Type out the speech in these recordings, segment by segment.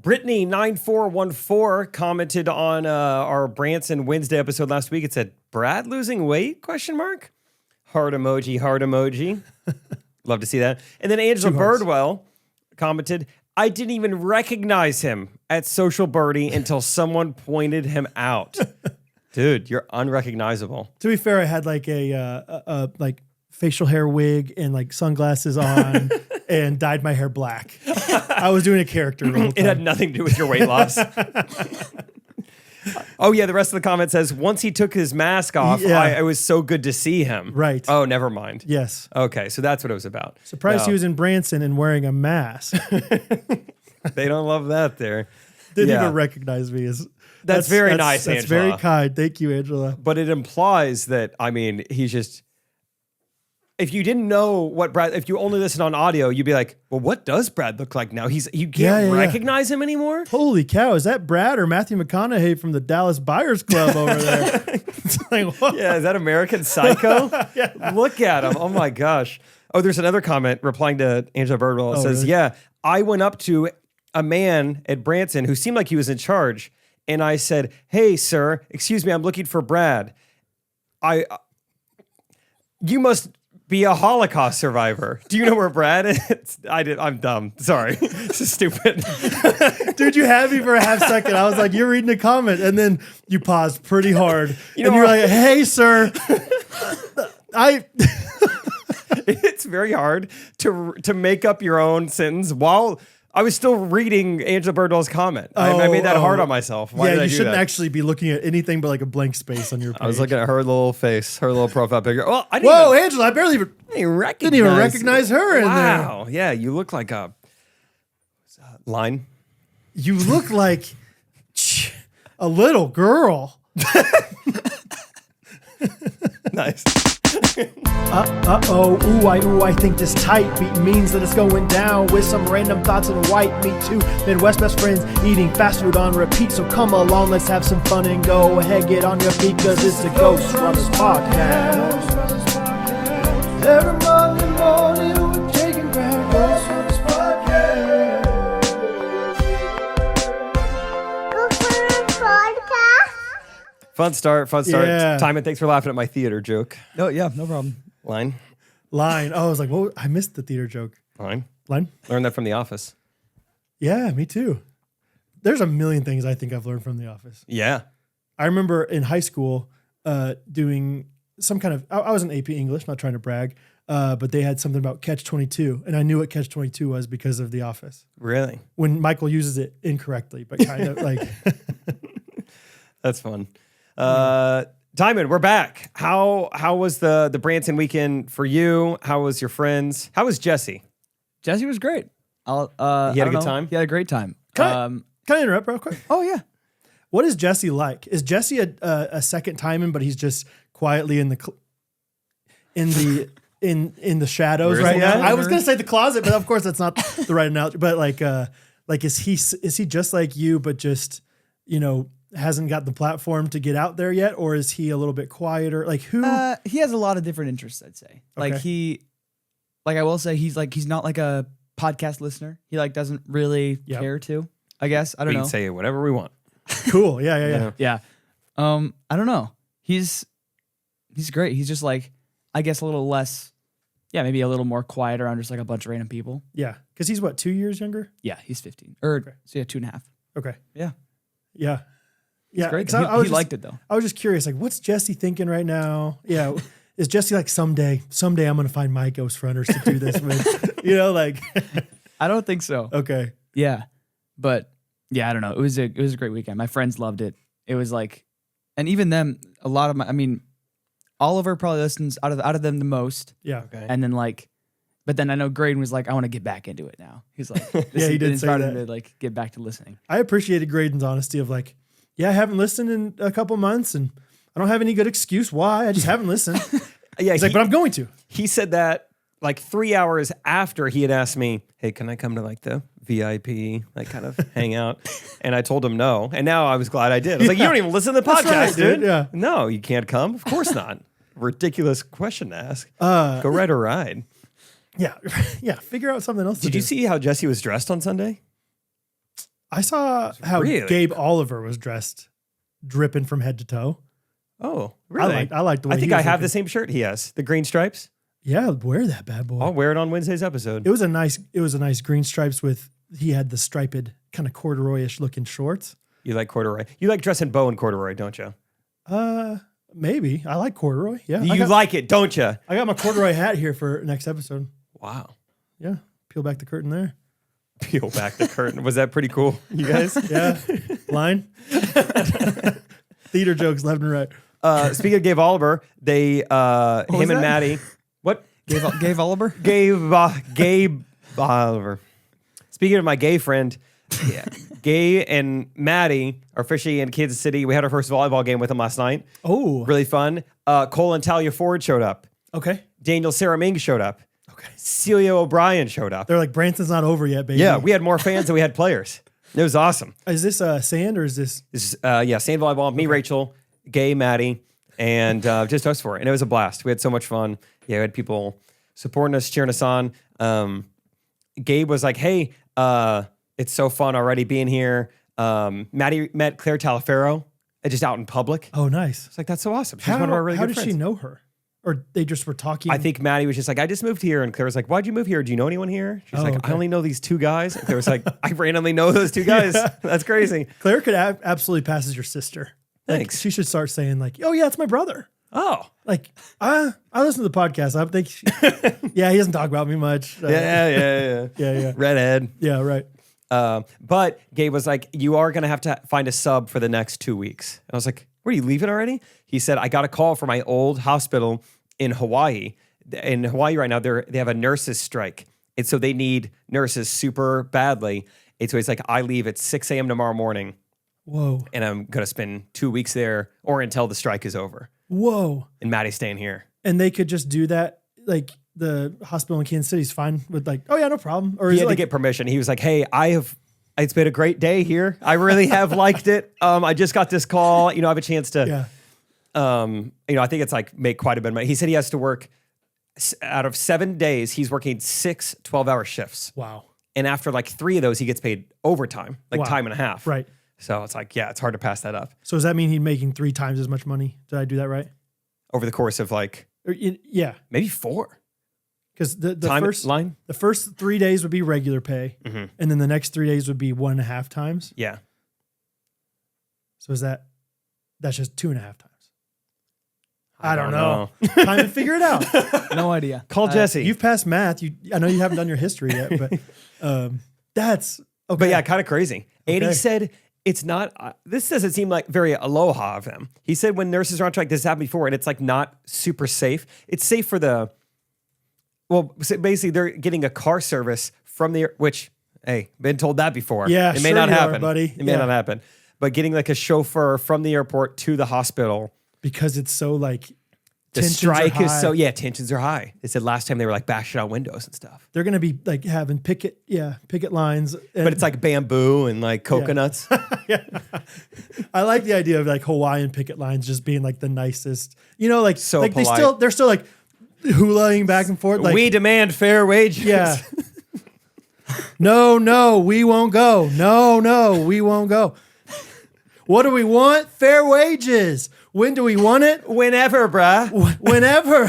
Brittany9414 commented on our Branson Wednesday episode last week. It said, Brad losing weight? Question mark. Heart emoji, heart emoji. Love to see that. And then Angela Birdwell commented, I didn't even recognize him at Social Birdie until someone pointed him out. Dude, you're unrecognizable. To be fair, I had like a like facial hair wig and like sunglasses on and dyed my hair black. I was doing a character the whole time. It had nothing to do with your weight loss. Oh, yeah. The rest of the comment says, once he took his mask off, it was so good to see him. Right. Oh, never mind. Yes. Okay. So that's what it was about. Surprised he was in Branson and wearing a mask. They don't love that there. Didn't even recognize me. That's very nice, Angela. That's very kind. Thank you, Angela. But it implies that, I mean, he's just... If you didn't know what Brad, if you only listen on audio, you'd be like, well, what does Brad look like now? You can't recognize him anymore? Holy cow, is that Brad or Matthew McConaughey from the Dallas Buyers Club over there? It's like, what? Yeah, is that American Psycho? Yeah. Look at him. Oh my gosh. Oh, there's another comment replying to Angela Birdwell. It says, really? I went up to a man at Branson who seemed like he was in charge. And I said, hey, sir, excuse me, I'm looking for Brad. You must be a Holocaust survivor. Do you know where Brad is? I'm dumb. Sorry. This is stupid. Dude, you had me for a half second. I was like, you're reading a comment. And then you paused pretty hard. And you're like, hey, sir. It's very hard to make up your own sentence while... I was still reading Angela Birdwell's comment. I made that hard on myself. Why did I do you shouldn't that? actually be looking at anything but like a blank space on your page. I was looking at her little face, her little profile picture. Well, Angela, I barely even didn't even recognize her in there. Wow. Yeah, you look like a line. You look like a little girl. Nice. I think this tight beat means that it's going down with some random thoughts and white meat too. Midwest best friends eating fast food on repeat. So come along, let's have some fun and go ahead, get on your feet, cause it's the Ghostrunners podcast. Every Monday morning we're taking back Ghostrunners podcast. Fun start. Yeah. Timon, thanks for laughing at my theater joke. Oh, yeah, no problem. Line. Oh, I was like, well, I missed the theater joke. Line. Learned that from The Office. Yeah, me too. There's a million things I think I've learned from The Office. Yeah. I remember in high school doing some kind of, I was in AP English, not trying to brag, but they had something about Catch-22, and I knew what Catch-22 was because of The Office. Really? When Michael uses it incorrectly, but kind of like. That's fun. Timon, we're back. How was the Branson weekend for you? How was your friends? How was Jesse? Jesse was great. He had a good time? He had a great time. Can I interrupt real quick? Oh, yeah. What is Jesse like? Is Jesse a second Timon, but he's just quietly in the shadows right now? I was gonna say the closet, but of course that's not the right analogy. But like is he just like you, but just hasn't got the platform to get out there yet, or is he a little bit quieter? Like who? He has a lot of different interests, I'd say. Okay. I will say he's not like a podcast listener. He doesn't really care to. I guess I don't know. We can say whatever we want. Cool. Yeah. Yeah. I don't know. He's great. He's just I guess a little less. Yeah, maybe a little more quiet around just a bunch of random people. Yeah, because he's what, 2 years younger? Yeah, he's 15. So 2.5. Okay. Yeah. Yeah. It's great. He liked it though. I was just curious, what's Jesse thinking right now? Yeah. Is Jesse someday I'm going to find my Ghostrunners to do this with? I don't think so. Okay. Yeah. But yeah, I don't know. It was a great weekend. My friends loved it. It was and even them, a lot of Oliver probably listens out of them the most. Yeah. Okay. And then but then I know Graydon was I want to get back into it now. He's like, yeah, he did say that. To get back to listening. I appreciated Graydon's honesty of I haven't listened in a couple months and I don't have any good excuse why. I just haven't listened. Yeah, he's but I'm going to. He said that 3 hours after he had asked me, hey, can I come to the VIP, kind of hang out? And I told him no. And now I was glad I did. I was like, you don't even listen to the podcast, right, dude. Yeah. No, you can't come. Of course not. Ridiculous question to ask. Go ride a ride. Yeah. Yeah. Figure out something else. Did you see how Jesse was dressed on Sunday? I saw how really Gabe Oliver was dressed, dripping from head to toe. Oh, really? I like the way I think he I was have looking. the same shirt he has, the green stripes. Yeah, wear that bad boy. I'll wear it on Wednesday's episode. It was a nice green stripes with, he had the striped kind of corduroy-ish looking shorts. You like corduroy? You like dressing bow and corduroy, don't you? Maybe. I like corduroy. Yeah. You like it, don't you? I got my corduroy hat here for next episode. Wow. Yeah. Peel back the curtain there. Peel back the curtain. Was that pretty cool, you guys? Yeah. Line. Theater jokes left and right. Speaking of Gabe Oliver, him was and that? Maddie. What? Gabe Oliver? Gabe Oliver. Speaking of my gay friend, yeah, Gay and Maddie are officially in Kansas City. We had our first volleyball game with them last night. Oh. Really fun. Cole and Talia Ford showed up. Okay. Daniel Sarah Ming showed up. Okay. Celia O'Brien showed up. They're like, Branson's not over yet, baby. Yeah, we had more fans than we had players. It was awesome. Is this sand or is this? This is, sand volleyball. Me, Rachel, Gay, Maddie, and just us four. And it was a blast. We had so much fun. Yeah, we had people supporting us, cheering us on. Gabe was like, hey, it's so fun already being here. Maddie met Claire Talaferro just out in public. Oh, nice. It's like, that's so awesome. She's one of our really how good did friends. she know her? Or they just were talking? I think Maddie was just like, I just moved here. And Claire was like, why'd you move here? Do you know anyone here? She's like, okay. I only know these two guys. And Claire was like, I randomly know those two guys. Yeah. That's crazy. Claire could absolutely pass as your sister. Like, Thanks. she should start saying like, oh yeah, it's my brother. Oh. Like, I listen to the podcast. I think, yeah, he doesn't talk about me much. Yeah. Redhead. Yeah, right. But Gabe was like, you are going to have to find a sub for the next 2 weeks. And I was like, what, are you leaving already? He said, I got a call from my old hospital in Hawaii. In Hawaii right now, they have a nurses strike. And so they need nurses super badly. And so he's like, I leave at 6 a.m. tomorrow morning. Whoa. And I'm going to spend 2 weeks there or until the strike is over. Whoa. And Maddie's staying here. And they could just do that. Like the hospital in Kansas City is fine with like, oh yeah, no problem. Or He is had it to like, get permission. He was like, hey, it's been a great day here. I really have liked it. I just got this call. I have a chance to, yeah. I think it's like make quite a bit of money. He said he has to work out of 7 days. He's working 6 12-hour shifts. Wow. And after like 3 of those, he gets paid overtime, like Wow. time and a half. Right. So it's like, yeah, it's hard to pass that up So does that mean he's making 3 times as much money? Did I do that right? over the course of like Yeah. maybe 4. Because the Timeline? the first 3 days would be regular pay. Mm-hmm. And then the next 3 days would be 1.5 times. Yeah. So that's just 2.5 times. I don't know. know. Time to figure it out. No idea. Call Jesse. You've passed math. I know you haven't done your history yet, but that's okay. But yeah, kind of crazy. And he Okay. said, it's not, this doesn't seem like very aloha of him. He said when nurses are on strike, this happened before, and it's like not super safe. It's safe for basically they're getting a car service from which, hey, been told that before. Yeah, it may sure not you are, happen. buddy. It may Yeah. not happen. But getting like a chauffeur from the airport to the hospital. because it's so like The tensions strike are is high. tensions are high. They said last time they were like bashing out windows and stuff. They're gonna be like having picket lines. But it's like bamboo and like coconuts. I like the idea of like Hawaiian picket lines just being like the nicest. Like So like polite. they're still like hulaing back and forth. Like we demand fair wages. yeah. No, we won't go. No, we won't go. What do we want? Fair wages. When do we want it? Whenever, bruh. Whenever.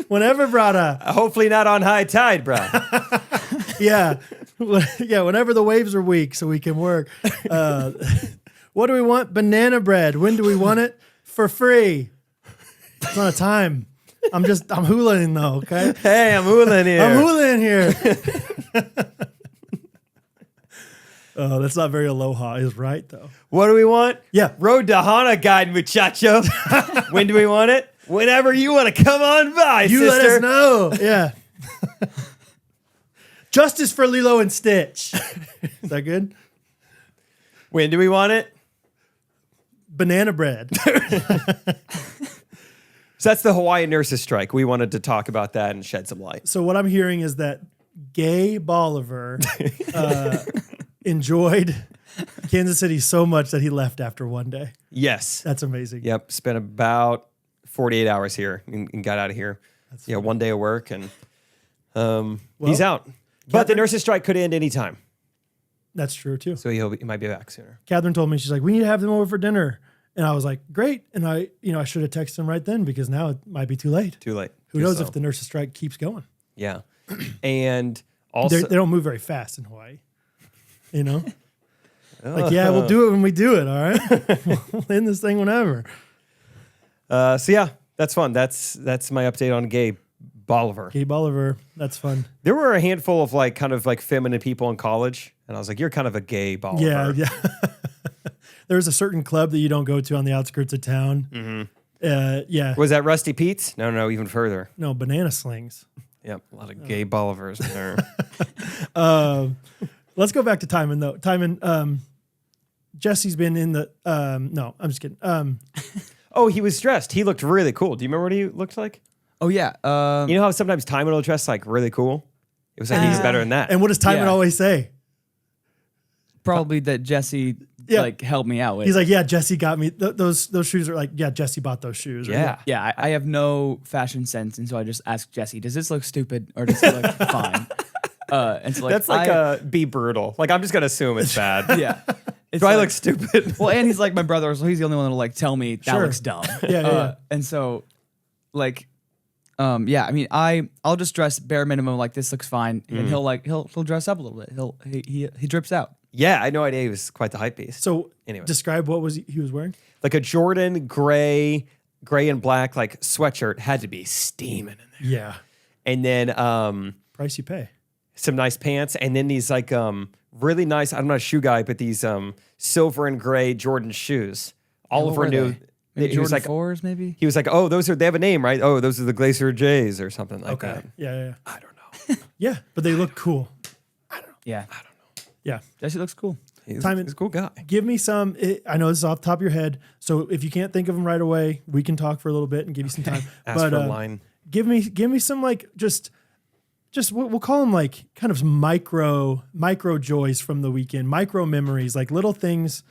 Whenever, brada. Hopefully not on high tide, bruh. Yeah. Yeah, whenever the waves are weak so we can work. What do we want? Banana bread. When do we want it? For free. It's not a time. I'm hulaing though, okay? Hey, I'm hooling here. I'm hulaing here. Oh, that's not very aloha. Is right though. What do we want? Yeah. Road to Hana guide, muchacho. When do we want it? Whenever you want to come on by, You sister. let us know. Yeah. Justice for Lilo and Stitch. Is that good? When do we want it? Banana bread. So that's the Hawaiian nurses strike. We wanted to talk about that and shed some light. So what I'm hearing is that Gay Bolivar enjoyed Kansas City so much that he left after one day. Yes. That's amazing. Yep. Spent about 48 hours here and got out of here. Yeah, 1 day of work and he's out. But the nurses strike could end anytime. That's true too. So he might be back sooner. Catherine told me, she's like, we need to have them over for dinner. And I was like, great. And I should have texted him right then because now it might be too late. Too late. Who knows if the nurses' strike keeps going? Yeah. And also, they don't move very fast in Hawaii. You know? Like, yeah, we'll do it when we do it, all right? We'll end this thing whenever. so yeah, that's fun. That's my update on Gabe Bolivar. Gabe Oliver, that's fun. There were a handful of like kind of like feminine people in college, and I was like, you're kind of a gay Bolivar. Yeah. There's a certain club that you don't go to on the outskirts of town. Mm-hmm. Yeah. Was that Rusty Pete's? No, even further. No, Banana Slings. Yep, a lot of gay Bolivars in there. Let's go back to Timon, though. Timon, Jesse's been in the... no, I'm just kidding. Oh, he was dressed. He looked really cool. Do you remember what he looked like? Oh, yeah. You know how sometimes Timon will dress like really cool? It was like he's better than that. And what does Timon always say? Probably that Jesse like helped me out with. He's like, yeah, Jesse got me. Those shoes are like, yeah, Jesse bought those shoes. Yeah. Yeah, I have no fashion sense, and so I just asked Jesse, does this look stupid or does it look fine? And so, like, that's like be brutal. Like, I'm just going to assume it's bad. Yeah. It's Do I like, look stupid? Well, and he's like my brother, so he's the only one that'll like tell me that Sure. looks dumb. Yeah. And so, like, I mean, I'll just dress bare minimum, like this looks fine, and he'll dress up a little bit. He drips out. Yeah, I had no idea he was quite the hype beast. So anyway, describe what was he was wearing? Like a Jordan gray and black like sweatshirt had to be steaming in there. Yeah. And then Price you pay. some nice pants, and then these like really nice. I'm not a shoe guy, but these silver and gray Jordan shoes. Oliver knew. Maybe He was Jordan like 4s, maybe? He was like, oh, they have a name, right? Oh, those are the Glacier J's or something like Okay. that. Yeah. I don't know. Yeah, but they look cool. Yeah. Yeah. Jesse looks cool. He's Timon, a cool guy. Give me some. I know this is off the top of your head, so if you can't think of them right away, we can talk for a little bit and give you some time. Ask for a line. Give me some like just we'll call them like kind of micro joys from the weekend, micro memories, like little things.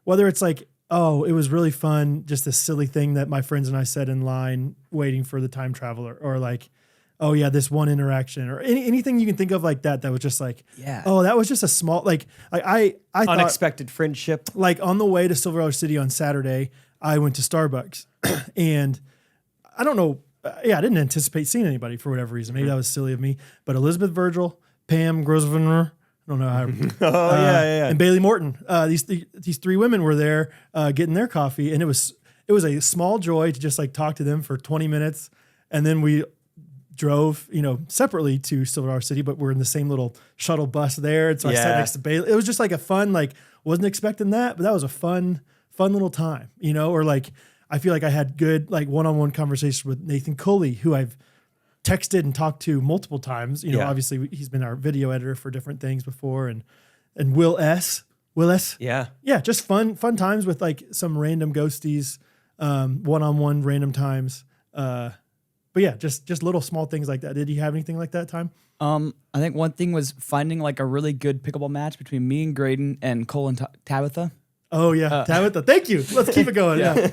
Whether it's like, oh, it was really fun, just a silly thing that my friends and I said in line waiting for the time traveler, or like, oh yeah, this one interaction, or anything you can think of like that was just like, Yeah. oh, that was just a small I thought, Unexpected friendship. like on the way to Silver City on Saturday, I went to Starbucks and I don't know. I didn't anticipate seeing anybody for whatever reason. Maybe that was silly of me, but Elizabeth Virgil, Pam Grosvenor, I don't know how. Yeah. And Bailey Morton. These three women were there getting their coffee, and it was a small joy to just like talk to them for 20 minutes, and then we drove, separately to Silver City, but we're in the same little shuttle bus there. And so I sat next to Bailey. It was just like a fun, like wasn't expecting that, but that was a fun little time, or like I feel like I had good like one-on-one conversations with Nathan Coley, who I've texted and talked to multiple times. Obviously he's been our video editor for different things before, and Will S. Yeah. Yeah, just fun times with like some random ghosties, one-on-one random times. But yeah, just little small things like that. Did you have anything like that time? I think one thing was finding like a really good pickleball match between me and Graydon and Cole and Tabitha. Oh yeah, Tabitha. Thank you. Let's keep it going. Yeah.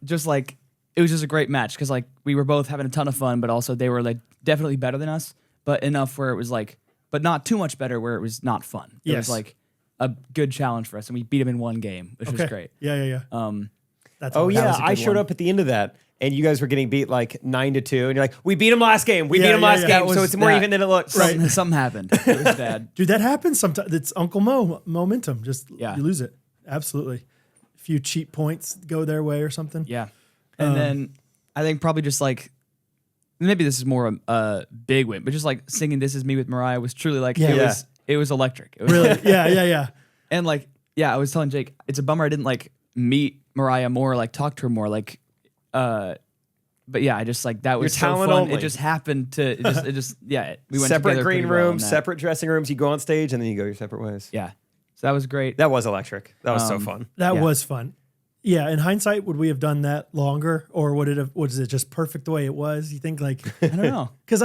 Just like it was just a great match because like we were both having a ton of fun, but also they were like definitely better than us, but enough where it was like, but not too much better where it was not fun. It was like a good challenge for us, and we beat them in one game, which was great. Yeah. That's I showed up at the end of that, and you guys were getting beat like 9-2, and you're like, we beat them last game. We beat them last game, so it's more even than it looks. Something happened. It was bad. Dude, that happens sometimes. It's Uncle Mo momentum. Just you lose it. Absolutely. A few cheap points go their way or something. Yeah. And then I think probably just like, maybe this is more a big win, but just like singing "This Is Me" with Mariah was truly like, it was electric. It was really? Like, yeah. And like, I was telling Jake, it's a bummer I didn't like meet Mariah more, like talk to her more, like, but yeah, I just like, that was so fun. Only. It just happened to, we went separate together green pretty well rooms, separate dressing rooms. You go on stage and then you go your separate ways. Yeah. So that was great. That was electric. That was so fun. That was fun. Yeah, in hindsight, would we have done that longer, or was it just perfect the way it was? You think like I don't know, because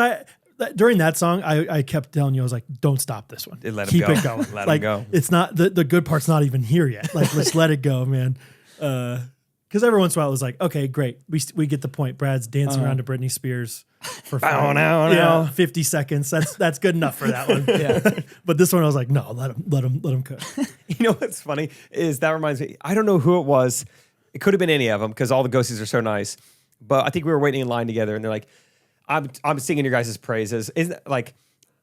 during that song, I kept telling you, I was like, don't stop this one, keep it going, let like him go. It's not the good part's not even here yet. Like let's let it go, man. because every once in a while it was like, okay, great, we get the point. Brad's dancing around to Britney Spears for 50 seconds. That's good enough for that one. Yeah. But this one I was like, no, let him cook. You know what's funny is that reminds me. I don't know who it was. It could have been any of them because all the Ghosties are so nice. But I think we were waiting in line together, and they're like, "I'm singing your guys' praises." Isn't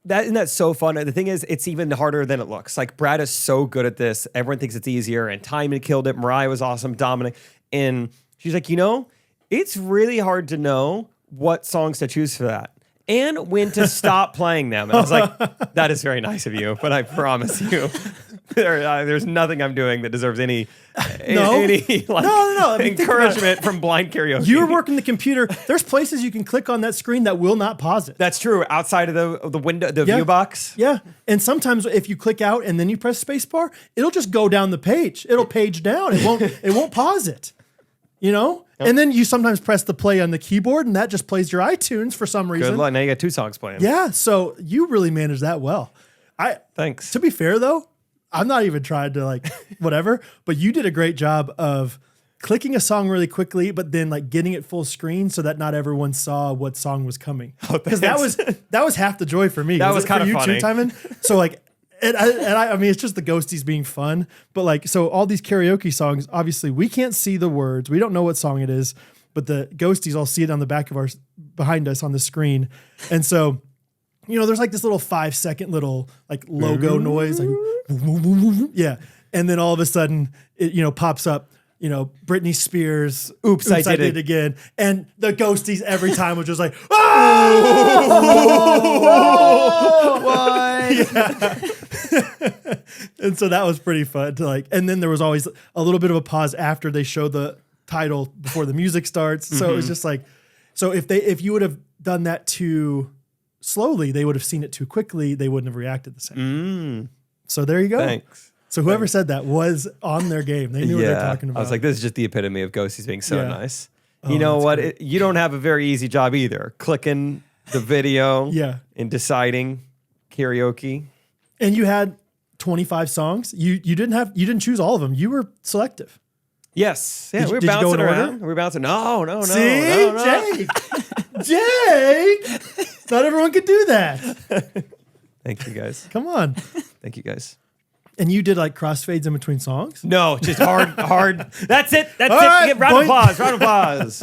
that so fun? The thing is, it's even harder than it looks. Like Brad is so good at this. Everyone thinks it's easier, and Timon killed it. Mariah was awesome. Dominic, and she's like, it's really hard to know what songs to choose for that and when to stop playing them. And I was like, that is very nice of you, but I promise you, there's nothing I'm doing that deserves any encouragement from blind karaoke. You're working the computer. There's places you can click on that screen that will not pause it. That's true. Outside of the window, the view box. Yeah. And sometimes if you click out and then you press spacebar, it'll just go down the page. It'll page down. It won't pause it. Yep. And then you sometimes press the play on the keyboard, and that just plays your iTunes for some reason. Good luck. Now you got 2 songs playing. Yeah. So you really managed that well. Thanks. To be fair, though, I'm not even trying to whatever, but you did a great job of clicking a song really quickly, but then getting it full screen so that not everyone saw what song was coming. Because that was half the joy for me. That was kind of funny. Too, Timon? So I mean, it's just the Ghosties being fun, but so all these karaoke songs, obviously we can't see the words. We don't know what song it is, but the Ghosties all see it on the back of behind us on the screen. And so, there's this little 5-second little logo noise, yeah. And then all of a sudden it, pops up, Britney Spears, Oops, I did it again. And the Ghosties every time was just like, oh, what? Yeah. And so that was pretty fun to and then there was always a little bit of a pause after they show the title before the music starts. So it was just so if you would have done that too slowly, they would have seen it too quickly. They wouldn't have reacted the same. So there you go. Thanks. So whoever said that was on their game. They knew what they're talking about. I was like, this is just the epitome of Ghosties being so nice. You know what? You don't have a very easy job either. Clicking the video and deciding karaoke. And you had 25 songs. You didn't choose all of them. You were selective. Yes. Yeah, we were bouncing around. We were bouncing. No. See? No. Jake! Not everyone could do that. Thank you, guys. Come on. Thank you, guys. And you did crossfades in between songs? No, just hard. That's it. That's all it. Right, Round of applause.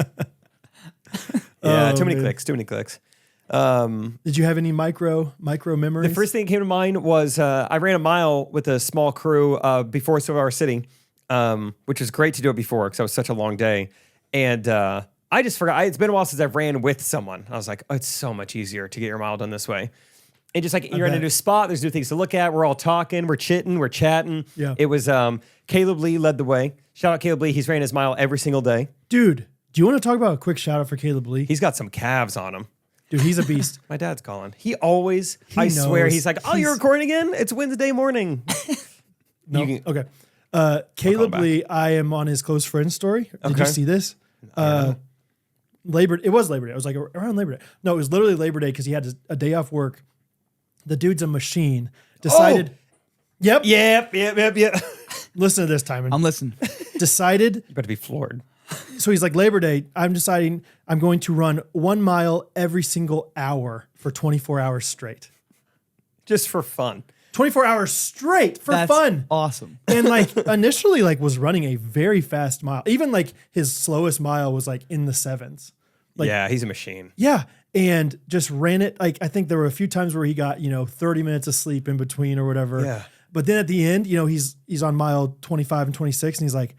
Yeah, too many clicks. Did you have any micro memories? The first thing that came to mind was I ran a mile with a small crew before Silver City, which was great to do it before because it was such a long day. And I just forgot. It's been a while since I've ran with someone. I was like, oh, it's so much easier to get your mile done this way. And just you're in a new spot, there's new things to look at. We're all talking, we're chitting, we're chatting. Yeah. It was Caleb Lee led the way. Shout out Caleb Lee. He's ran his mile every single day. Dude, do you want to talk about a quick shout out for Caleb Lee? He's got some calves on him. Dude, he's a beast. My dad's calling. I swear, he's like, oh, you're recording again? It's Wednesday morning. No. Okay. Caleb Lee, I am on his close friend story. Did you see this? It was Labor Day. I was around Labor Day. No, it was literally Labor Day because he had a day off work. The dude's a machine. Decided. Oh. Yep. Listen to this, Timon. I'm listening. Decided. You better be floored. So he's like, Labor Day, I'm deciding I'm going to run 1 mile every single hour for 24 hours straight. Just for fun. 24 hours straight for That's fun. Awesome. And initially was running a very fast mile. Even his slowest mile was in the 7s. Yeah, he's a machine. Yeah. And just ran it. I think there were a few times where he got, 30 minutes of sleep in between or whatever. Yeah. But then at the end, he's on mile 25 and 26 and he's like,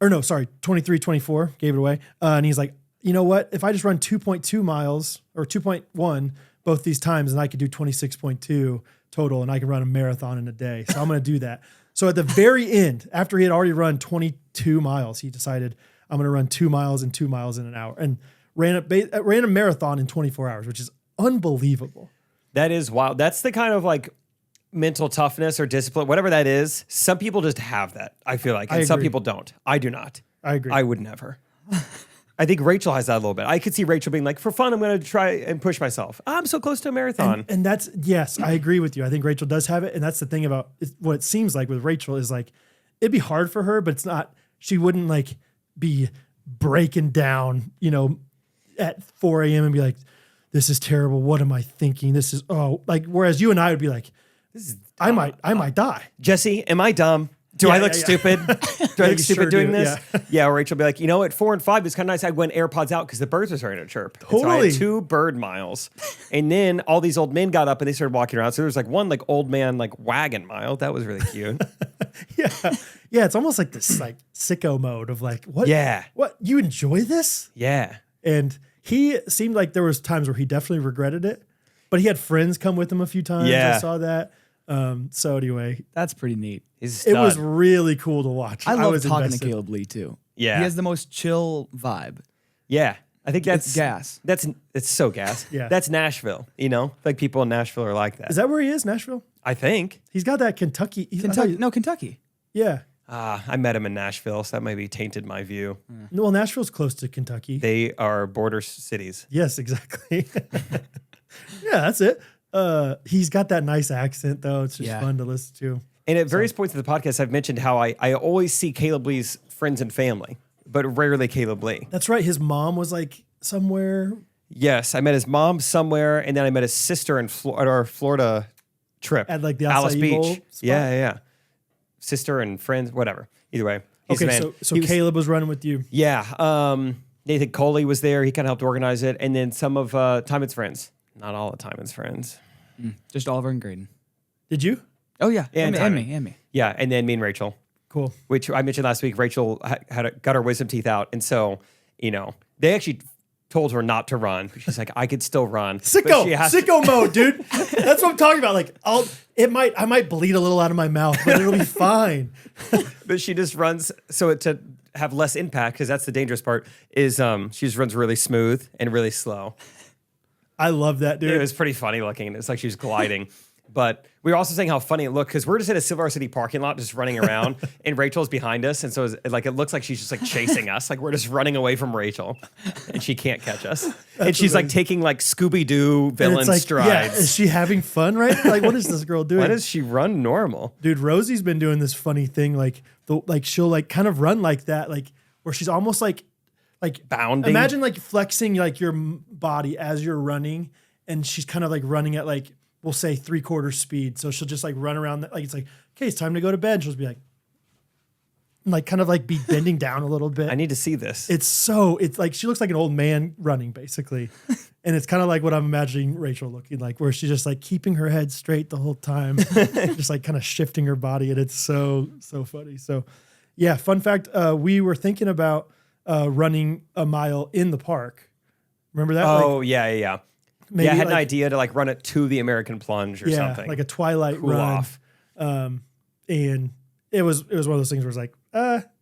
23, 24, gave it away. And he's like, you know what? If I just run 2.2 miles or 2.1 both these times, and I could do 26.2 total and I can run a marathon in a day. So I'm going to do that. So at the very end, after he had already run 22 miles, he decided I'm going to run 2 miles and 2 miles in an hour. And ran a marathon in 24 hours, which is unbelievable. That is wild. That's the kind of mental toughness or discipline, whatever that is. Some people just have that, I feel like. And some people don't. I do not. I agree. I would never. I think Rachel has that a little bit. I could see Rachel being for fun, I'm going to try and push myself. I'm so close to a marathon. And that's, yes, I agree with you. I think Rachel does have it. And that's the thing about what it seems like with Rachel is it'd be hard for her, but it's not, she wouldn't be breaking down, at 4 a.m. and be like, this is terrible. What am I thinking? This is, whereas you and I would be like, I might die. Jesse, am I dumb? Do I look stupid? Do I look stupid doing this? Yeah. Or Rachel will be like, at 4 and 5, it's kind of nice I went AirPods out because the birds were starting to chirp. Totally. So I had 2 bird miles. And then all these old men got up and they started walking around. So there was like one like old man like wagon mile. That was really cute. Yeah. It's almost like this like sicko mode of like, what? Yeah. What? You enjoy this? Yeah. And he seemed like there was times where he definitely regretted it, but he had friends come with him a few times. Yeah. I saw that. So anyway, That's pretty neat. it was really cool to watch. I love was talking invested. to Caleb Lee too. Yeah. He has the most chill vibe. Yeah. I think that's It's gas. It's so gas. Yeah. That's Nashville, Like people in Nashville are like that. Is that where he is, Nashville? I think. He's got that Kentucky. Kentucky. Yeah. I met him in Nashville, so that maybe tainted my view. Well, Nashville's close to Kentucky. They are border cities. Yes, exactly. Yeah, that's it. He's got that nice accent, though. It's just fun to listen to. And at various points of the podcast, I've mentioned how I always see Caleb Lee's friends and family, but rarely Caleb Lee. That's right. His mom was like somewhere. Yes, I met his mom somewhere, and then I met his sister at our Florida trip. At like the Alice acai bowl Beach. spot? Yeah. Sister and friends, whatever. Either way. He's the Okay, man. so He was- Caleb was running with you. Yeah. Nathan Coley was there. He kind of helped organize it. And then some of Timon's friends. Not all of Timon's friends. Just Oliver and Graydon. Did you? Oh yeah, And and Timon. me. Yeah. And then me and Rachel, Cool. which I mentioned last week. Rachel got her wisdom teeth out. And so, they actually told her not to run. She's like, I could still run. Sicko mode, dude. That's what I'm talking about. Like, I might bleed a little out of my mouth, but it'll be fine. But she just runs to have less impact, because that's the dangerous part, is she just runs really smooth and really slow. I love that, dude. It was pretty funny looking. It's like she was gliding. But we were also saying how funny it looked, because we're just in a Silver City parking lot just running around, and Rachel's behind us. And so it looks like she's just like chasing us. Like we're just running away from Rachel, and she can't catch us. And she's like taking like Scooby-Doo And villain it's like, strides. yeah, is she having fun, right? Like, what is this girl doing? Why does she run normal? Dude, Rosie's been doing this funny thing, she'll like kind of run like that, like where she's almost like Bounding. Imagine like flexing like your body as you're running, and she's kind of like running at like, we'll say 3/4 speed. So she'll just like run around like it's like, okay, it's time to go to bed. She'll just be like kind of like be bending down a little bit. I need to see this. It's like she looks like an old man running basically. And it's kind of like what I'm imagining Rachel looking like, where she's just like keeping her head straight the whole time, just like kind of shifting her body. And it's so funny. So yeah, fun fact. We were thinking about running a mile in the park. Remember that? Oh, yeah. Maybe I had an idea to like run it to the American plunge or something. like a twilight Cool run. off. And it was one of those things where it's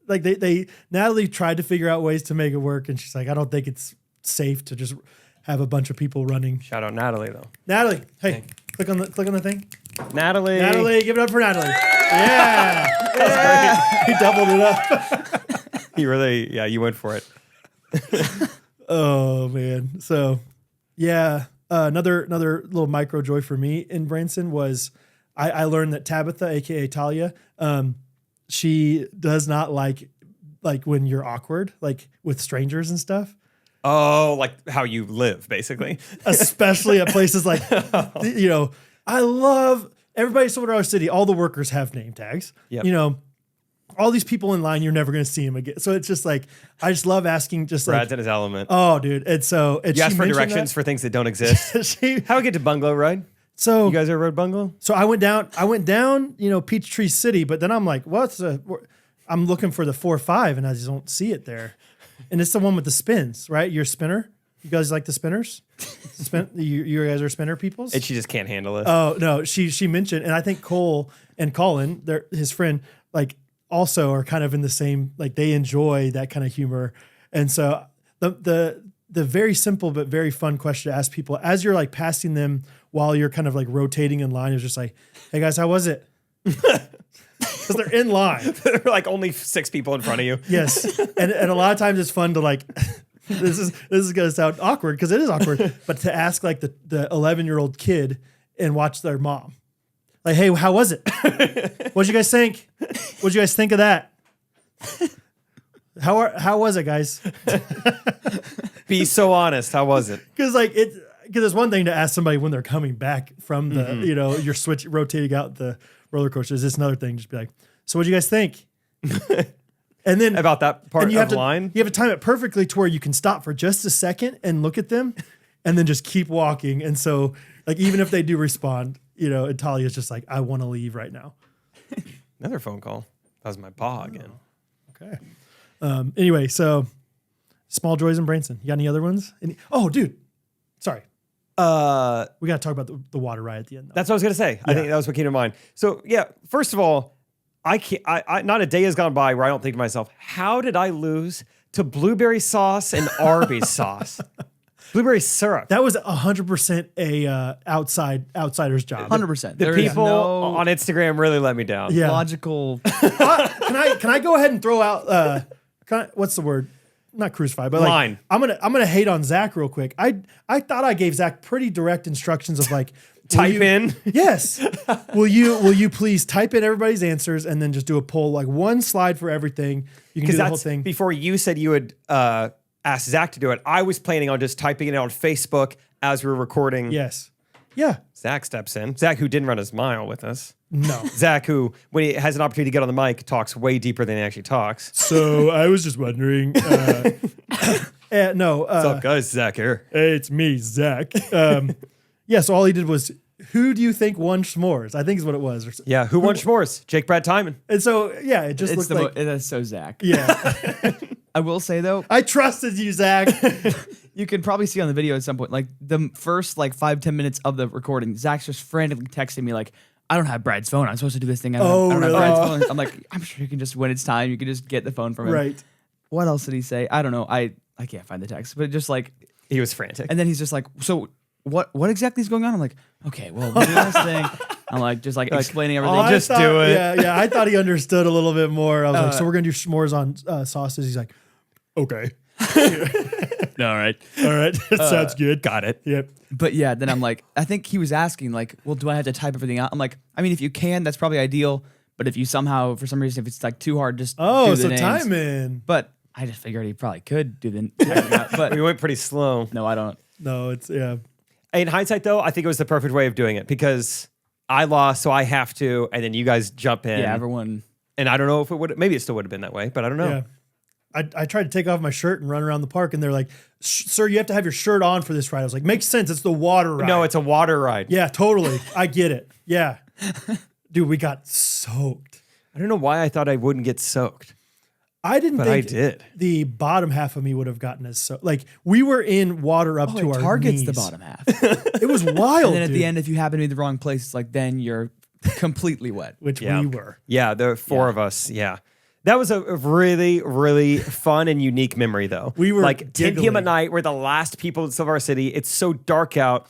like they Natalie tried to figure out ways to make it work, and she's like, I don't think it's safe to just have a bunch of people running. Shout out Natalie though. Natalie, hey, click on the thing. Natalie, give it up for Natalie. Yeah, that's great. He doubled it up. You really, you went for it. Oh man, so yeah. Another little micro joy for me in Branson was I learned that Tabitha, aka Talia, she does not like when you're awkward, like with strangers and stuff. Oh, like how you live, basically. Especially at places like, I love everybody at Silver Dollar City. All the workers have name tags. Yep. All these people in line, you're never going to see them again. So it's just like, I just love asking Brad's in his element. Oh, dude. And so You ask for directions for things that don't exist. How do we get to Bungalow Ride? So You guys ever rode Bungalow? So I went down, Peachtree City, but then I'm like, I'm looking for the 4-5 and I just don't see it there. And it's the one with the spins, right? You're a spinner. You guys like the spinners? You guys are spinner peoples? And she just can't handle it. Oh, no. She mentioned, and I think Cole and Colin, his friend, like also are kind of in the same, like they enjoy that kind of humor. And so the very simple but very fun question to ask people as you're like passing them while you're kind of like rotating in line is just like, hey guys, how was it? Because they're in line. There are like only 6 people in front of you. Yes. And a lot of times it's fun to like, this is going to sound awkward because it is awkward, but to ask like the 11-year-old kid and watch their mom. Like, hey, how was it? What'd you guys think? What'd you guys think of that? How was it, guys? Be so honest. How was it? Because it's one thing to ask somebody when they're coming back from the, you're rotating out the roller coaster. It's another thing. Just be like, so what'd you guys think? And then about that part and you of have to, line. You have to time it perfectly to where you can stop for just a second and look at them and then just keep walking. And so like, even if they do respond, and Talia's just like, I want to leave right now. Another phone call. That was my paw again. Okay. Anyway, so small joys in Branson. You got any other ones? Dude. Sorry. We got to talk about the water ride at the end, though. That's what I was going to say. I think that was what came to mind. So, yeah, first of all, I can't. Not a day has gone by where I don't think to myself, how did I lose to blueberry sauce and Arby's sauce? Blueberry syrup. That was 100% a outsider's job. 100%. The people on Instagram really let me down. Yeah. Logical. Can I go ahead and throw out what's the word? Not crucify, but line. I'm gonna hate on Zach real quick. I thought I gave Zach pretty direct instructions of like Type in. Yes. Will you please type in everybody's answers and then just do a poll, like one slide for everything. You can do the whole thing. Before you said you would ask Zach to do it, I was planning on just typing it on Facebook as we were recording. Yes. Yeah. Zach steps in. Zach, who didn't run his mile with us. No. Zach, who, when he has an opportunity to get on the mic, talks way deeper than he actually talks. So I was just wondering. No. What's up, guys? Zach here. Hey, it's me, Zach. So all he did was, who do you think won s'mores? I think is what it was. Yeah, who won s'mores? Jake, Brad, Timon. And so, yeah, it just looked like... That's so Zach. Yeah. I will say, though... I trusted you, Zach. You can probably see on the video at some point, like the first 5-10 minutes of the recording, Zach's just frantically texting me like, I don't have Brad's phone. I'm supposed to do this thing. I don't have Brad's phone. I'm like, I'm sure you can just, when it's time, you can just get the phone from him. Right. What else did he say? I don't know. I can't find the text, but it just like... He was frantic. And then he's just like, so... What exactly is going on? I'm like, okay, well, we're doing this thing. I'm like, just explaining everything. Just do it. Yeah. I thought he understood a little bit more. I was like, so we're going to do s'mores on sauces. He's like, okay. All right. That sounds good. Got it. Yep. But yeah, then I'm like, I think he was asking like, well, do I have to type everything out? I'm like, I mean, if you can, that's probably ideal. But if you somehow, for some reason, if it's too hard, just do the names. Timon. But I just figured he probably could do the typing out. But We went pretty slow. no, I don't. No, it's, yeah. In hindsight, though, I think it was the perfect way of doing it because I lost, so I have to, and then you guys jump in. Yeah, everyone. And I don't know if it would, maybe it still would have been that way, but I don't know. Yeah. I tried to take off my shirt and run around the park, and they're like, sir, you have to have your shirt on for this ride. I was like, makes sense. It's the water ride. No, it's a water ride. Yeah, totally. I get it. Yeah. Dude, we got soaked. I don't know why I thought I wouldn't get soaked. I didn't But think I did. the bottom half of me would have gotten as so. Like, we were in water up to our targets knees. the bottom half. It was wild, And then at dude. the end, if you happen to be in the wrong place, it's like then you're completely wet. Which Yeah. we were. Yeah, the four of us. Yeah. That was a really, really fun and unique memory, though. We were like 10 p.m. at giggling. night. We're the last people in Silver City. It's so dark out.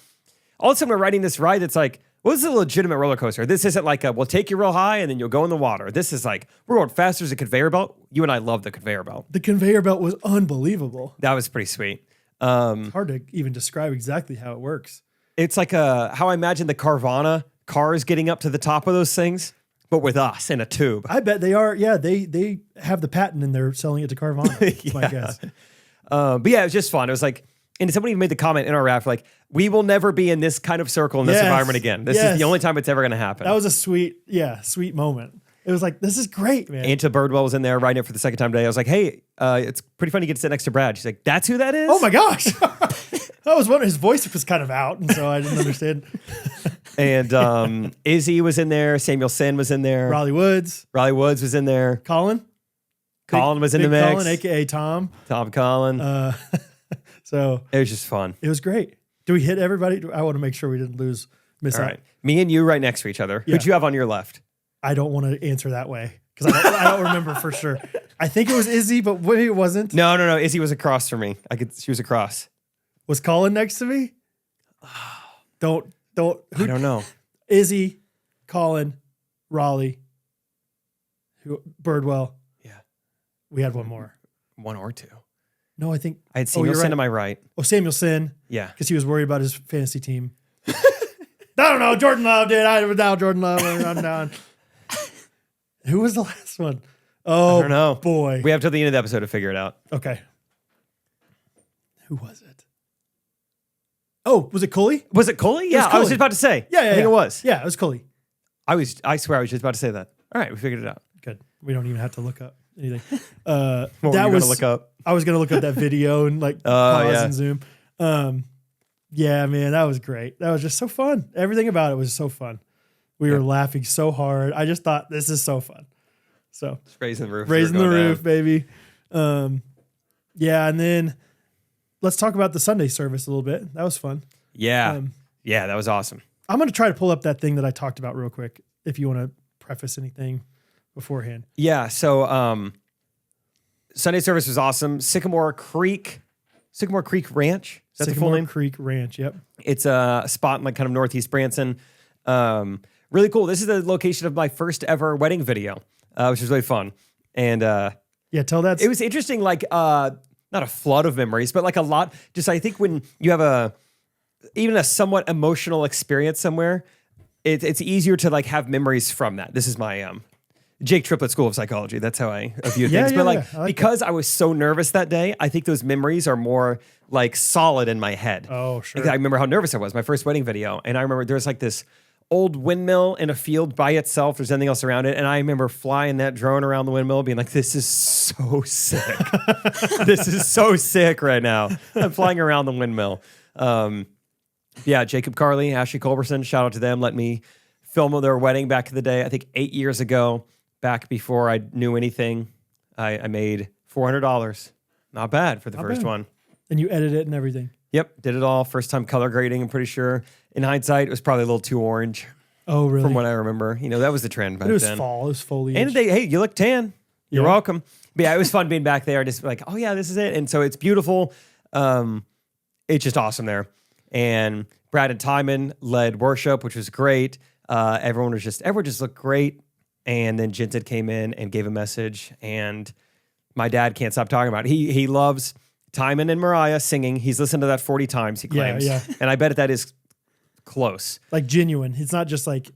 All of a sudden, we're riding this ride that's like, well, this is a legitimate roller coaster. This isn't like we'll take you real high and then you'll go in the water. This is like, we're going faster as a conveyor belt. You and I love the conveyor belt. The conveyor belt was unbelievable. That was pretty sweet. It's hard to even describe exactly how it works. It's like how I imagine the Carvana cars getting up to the top of those things, but with us in a tube. I bet they are. Yeah, they have the patent and they're selling it to Carvana. That's my guess. But yeah, it was just fun. It was like, and somebody even made the comment in our raft, like, we will never be in this kind of circle in this Yes. environment again. This is the only time it's ever going to happen. That was a sweet moment. It was like, this is great, man. Anta Birdwell was in there riding it for the second time today. I was like, hey, it's pretty funny to get to sit next to Brad. She's like, that's who that is? Oh my gosh. I was wondering, his voice was kind of out, and so I didn't understand. And Izzy was in there. Samuel Sin was in there. Raleigh Woods. Riley Woods was in there. Colin. Colin was in the Big mix. Colin, a.k.a. Tom. Tom Colin. So it was just fun. it was great. Do we hit everybody? I want to make sure we didn't miss All out. right. Me and you right next to each other. Yeah. Who'd you have on your left? I don't want to answer that way because I don't remember for sure. I think it was Izzy, but maybe it wasn't. No. Izzy was across from me. She was across. Was Colin next to me? Don't. I don't know. Izzy, Colin, Raleigh, Birdwell. Yeah. We had one more. One or two. No, I think I had Samuel Sin to my right. Oh, Samuel Sin. Yeah. Because he was worried about his fantasy team. I don't know. Jordan Love did. I was down Jordan Love. I'm down. Who was the last one? Oh, I don't know. boy. We have till the end of the episode to figure it out. Okay. Who was it? Oh, was it Cully? Was it Coley? Yeah, I was Coley. just about to say. Yeah, I think it was. Yeah, it was Cully. I swear I was just about to say that. All right, we figured it out. Good. We don't even have to look up anything. What were that you was gonna look up. I was gonna look up that video and like pause yeah. and zoom. Yeah, man, that was great. That was just so fun. Everything about it was so fun. We were laughing so hard. I just thought this is so fun. So Just raising the roof. raising the roof, down. baby. Yeah, and then let's talk about the Sunday service a little bit. That was fun. Yeah. Yeah, that was awesome. I'm gonna try to pull up that thing that I talked about real quick. If you want to preface anything beforehand. Yeah, so Sunday service was awesome. Sycamore Creek Ranch. Is that the full Sycamore name? Creek Ranch. Yep. It's a spot in like kind of northeast Branson. Really cool. This is the location of my first ever wedding video, which was really fun. And Yeah. Tell that. it was interesting, like not a flood of memories, but like a lot. Just I think when you have even a somewhat emotional experience somewhere, it's easier to like have memories from that. This is my Jake Triplett School of Psychology. That's how I view things. But like, I like because I was so nervous that day, I think those memories are more like solid in my head. Oh, sure. I remember how nervous I was, my first wedding video. And I remember there was like this old windmill in a field by itself. There's nothing else around it. And I remember flying that drone around the windmill being like, this is so sick. This is so sick right now. I'm flying around the windmill. Yeah, Jacob Carley, Ashley Culberson, shout out to them. Let me film their wedding back in the day. I think 8 years ago, back before I knew anything, I made $400. Not bad for the first one. And you edit it and everything. Yep, did it all. First time color grading, I'm pretty sure. In hindsight, it was probably a little too orange Oh, really? from what I remember. You know, that was the trend back But it was then. fall. It was foliage. And hey, you look tan. You're Yeah. welcome. But yeah, it was fun being back there. Just like, oh yeah, this is it. And so it's beautiful. It's just awesome there. And Brad and Timon led worship, which was great. Everyone just looked great. And then Jensen came in and gave a message. And my dad can't stop talking about it. He loves Timon and Mariah singing. He's listened to that 40 times, he claims. Yeah. And I bet that is close. Like genuine. It's not just like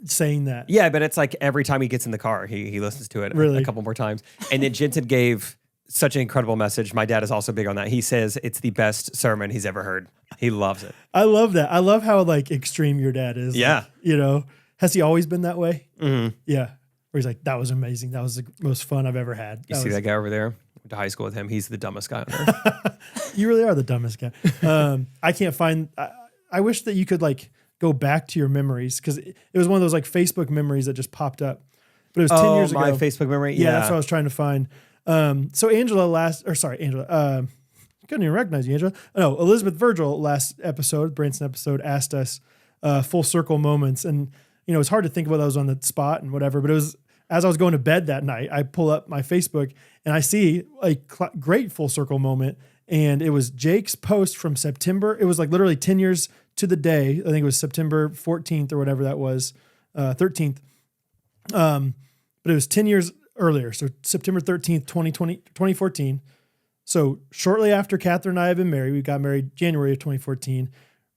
saying that. Yeah, but it's like every time he gets in the car, he listens to it Really? a couple more times. And then Jensen gave such an incredible message. My dad is also big on that. He says it's the best sermon he's ever heard. He loves it. I love that. I love how like extreme your dad is. Yeah. Like, you know, has he always been that way? Mm-hmm. Yeah. Where he's like, that was amazing. That was the most fun I've ever had. You see that guy over there? Went to high school with him. He's the dumbest guy on earth. You really are the dumbest guy. I can't find. I wish that you could like go back to your memories because it was one of those like Facebook memories that just popped up. But it was 10 years ago. My Facebook memory. Yeah, that's what I was trying to find. So Angela couldn't even recognize you, Angela. No, Elizabeth Virgil last episode, Branson episode, asked us full circle moments, and you know it's hard to think about those on the spot and whatever. But it was as I was going to bed that night, I pull up my Facebook and I see a great full circle moment, and it was Jake's post from September. It was like literally 10 years to the day. I think it was September 14th or whatever that was, 13th. But it was 10 years earlier. So September 13th, 2014. So shortly after Catherine and I have been married, we got married January of 2014,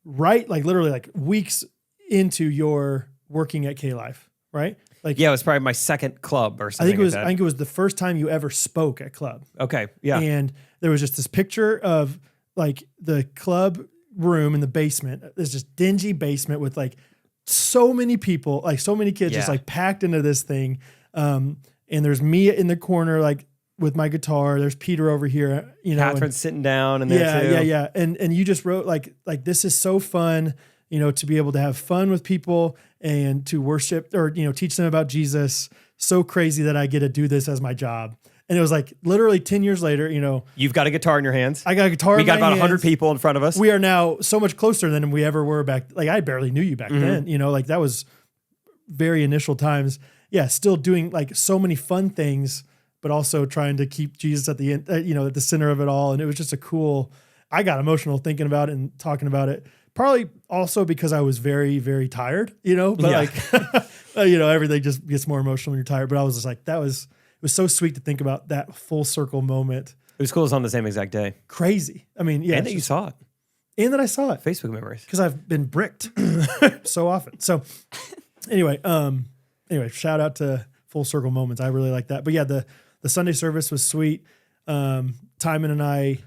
right? Like literally like weeks into your working at K-Life, right? Like, Yeah, it was probably my second club or something. I think it was the first time you ever spoke at club. Okay. Yeah. And there was just this picture of like the club room in the basement. There's this dingy basement with like so many people, like so many kids just Yeah. like packed into this thing. And there's me in the corner, like with my guitar. There's Peter over here, you know. Catherine's sitting down and there too. Yeah. And you just wrote like this is so fun, you know, to be able to have fun with people and to worship or, you know, teach them about Jesus. So crazy that I get to do this as my job. And it was like literally 10 years later, you know. You've got a guitar in your hands. I got a guitar We in got my about 100 hands. people in front of us. We are now so much closer than we ever were back. Like I barely knew you back then, you know, like that was very initial times. Yeah. Still doing like so many fun things, but also trying to keep Jesus at the end, you know, at the center of it all. And it was just I got emotional thinking about it and talking about it. Probably also because I was very, very tired, you know, but like, you know, everything just gets more emotional when you're tired. But I was just like, it was so sweet to think about that full circle moment. It was cool. It was on the same exact day. Crazy. I mean, yeah. And that you saw it. And that I saw it. Facebook memories. Because I've been bricked so often. So anyway, shout out to full circle moments. I really like that. But yeah, the Sunday service was sweet. Timon and I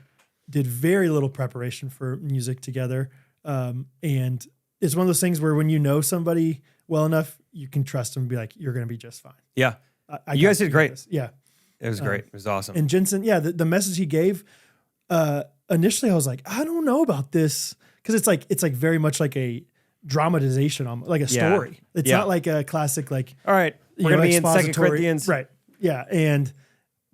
did very little preparation for music together. And it's one of those things where when you know somebody well enough, you can trust them and be like, you're going to be just fine. Yeah. You guys did great. Yeah. It was great. It was awesome. And Jensen, the message he gave, initially I was like, I don't know about this. Cause it's like very much like a dramatization, like a story. It's not like a classic, like, all right, we're going to be in 2 Corinthians. Right. Yeah.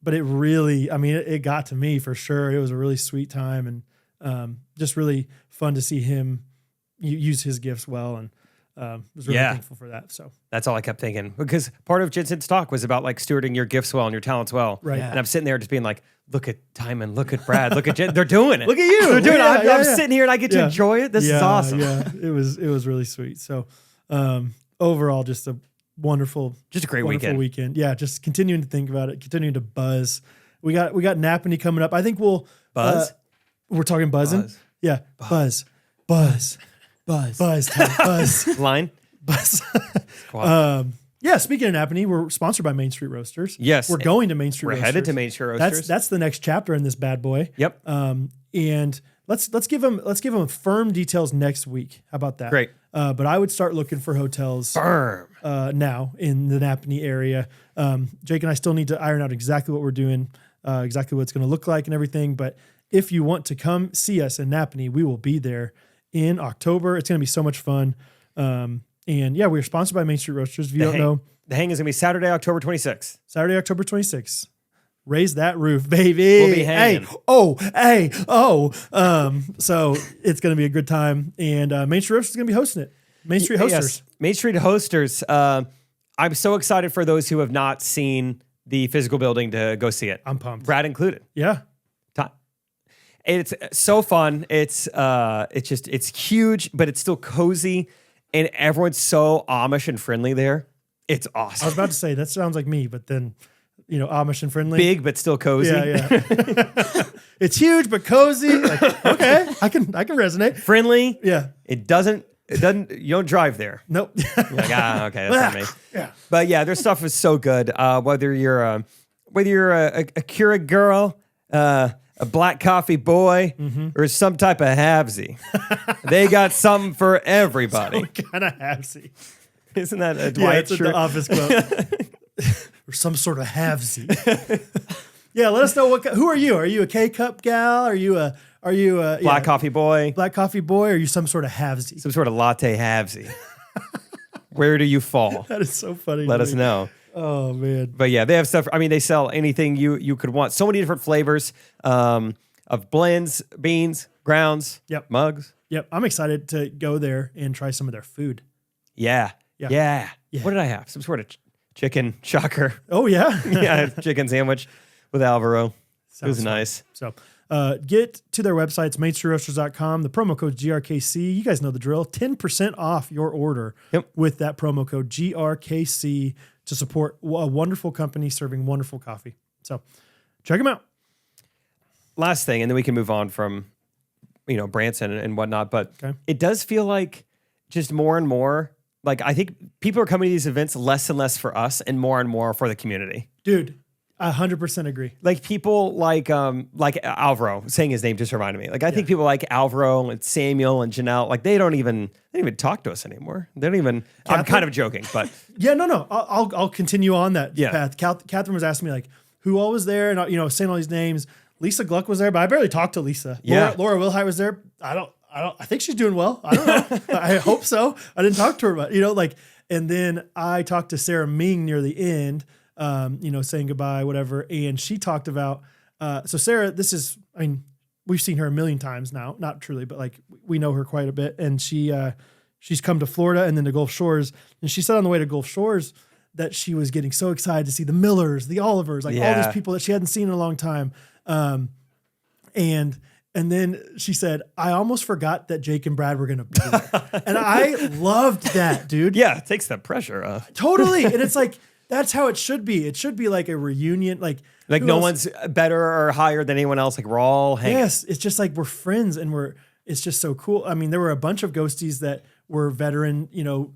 But it really, I mean, it got to me for sure. It was a really sweet time and just really fun to see him use his gifts well. And was really thankful for that. So that's all I kept thinking, because part of Jensen's talk was about like stewarding your gifts well and your talents well. Right. And I'm sitting there just being like, look at Timon, look at Brad, look at Jen. They're doing it. Look at you. They're doing it. I'm sitting here and I get to enjoy it. This is awesome. Yeah. It was really sweet. So overall, just a just a great weekend. Yeah. Just continuing to think about it, continuing to buzz. We got Napanee coming up. I think we'll buzz. We're talking buzzing. Buzz. Yeah. Buzz. Line. Buzz. Yeah, speaking of Napanee, we're sponsored by Main Street Roasters. Yes. We're going to Main Street Roasters. We're headed to Main Street Roasters. That's the next chapter in this bad boy. Yep. And let's give them firm details next week. How about that? Great. But I would start looking for hotels Firm. Now in the Napanee area. Jake and I still need to iron out exactly what we're doing, exactly what it's going to look like and everything. But if you want to come see us in Napanee, we will be there in October. It's going to be so much fun. And yeah, we're sponsored by Main Street Roasters. If you don't know, the hang is going to be Saturday, October 26th. Saturday, October 26th. Raise that roof, baby. We'll be hanging. So it's going to be a good time. And Main Street Roasters is going to be hosting it. Main Street Hosters. Yes. Main Street Hosters. I'm so excited for those who have not seen the physical building to go see it. I'm pumped. Brad included. Yeah. It's so fun. It's huge, but it's still cozy. And everyone's so Amish and friendly there. It's awesome. I was about to say, that sounds like me, but then, Amish and friendly. Big, but still cozy. Yeah. It's huge, but cozy. Like, okay, I can resonate. Friendly. Yeah. It doesn't, you don't drive there. Nope. You're like, okay, that's not me. Yeah. But yeah, their stuff is so good. Whether you're a Keurig girl, a black coffee boy, or some type of halvesy. They got something for everybody. Some kind of halvesy. Isn't that a Dwight it's the Office quote. Or some sort of halvesy. Yeah, let us know who are you? Are you a K-cup gal? Are you a black coffee boy? Black coffee boy? Or are you some sort of halvesy? Some sort of latte halvesy. Where do you fall? That is so funny. Let us know. Oh, man. But yeah, they have stuff. I mean, they sell anything you could want. So many different flavors of blends, beans, grounds, mugs. Yep. I'm excited to go there and try some of their food. Yeah. What did I have? Some sort of chicken shocker. Oh, yeah. Yeah, chicken sandwich with Alvaro. It was nice. So get to their websites, mainstreetroasters.com. The promo code GRKC. You guys know the drill. 10% off your order with that promo code GRKC to support a wonderful company serving wonderful coffee. So check them out. Last thing, and then we can move on from, Branson and whatnot. But it does feel like just more and more, like I think people are coming to these events less and less for us and more for the community. Dude, 100% agree. Like people like Alvaro, saying his name just reminded me. Like I think people like Alvaro and Samuel and Janelle, like they don't even talk to us anymore. They don't even. Catherine? I'm kind of joking, but no. I'll continue on that path. Catherine was asking me like who all was there, and saying all these names. Lisa Gluck was there, but I barely talked to Lisa. Yeah. Laura Wilhite was there. I think she's doing well. I don't know. I hope so. I didn't talk to her, but and then I talked to Sarah Ming near the end. Saying goodbye, whatever. And she talked about, so Sarah, we've seen her a million times now, not truly, but like we know her quite a bit. And she's come to Florida and then to Gulf Shores. And she said on the way to Gulf Shores that she was getting so excited to see the Millers, the Olivers, all these people that she hadn't seen in a long time. And then she said, I almost forgot that Jake and Brad were going to be there. And I loved that, dude. Yeah, it takes the pressure off. Totally. And it's like, that's how it should be. It should be like a reunion. Like no one's better or higher than anyone else. Like we're all hanging. Yes. It's just like we're friends and it's just so cool. I mean, there were a bunch of ghosties that were veteran,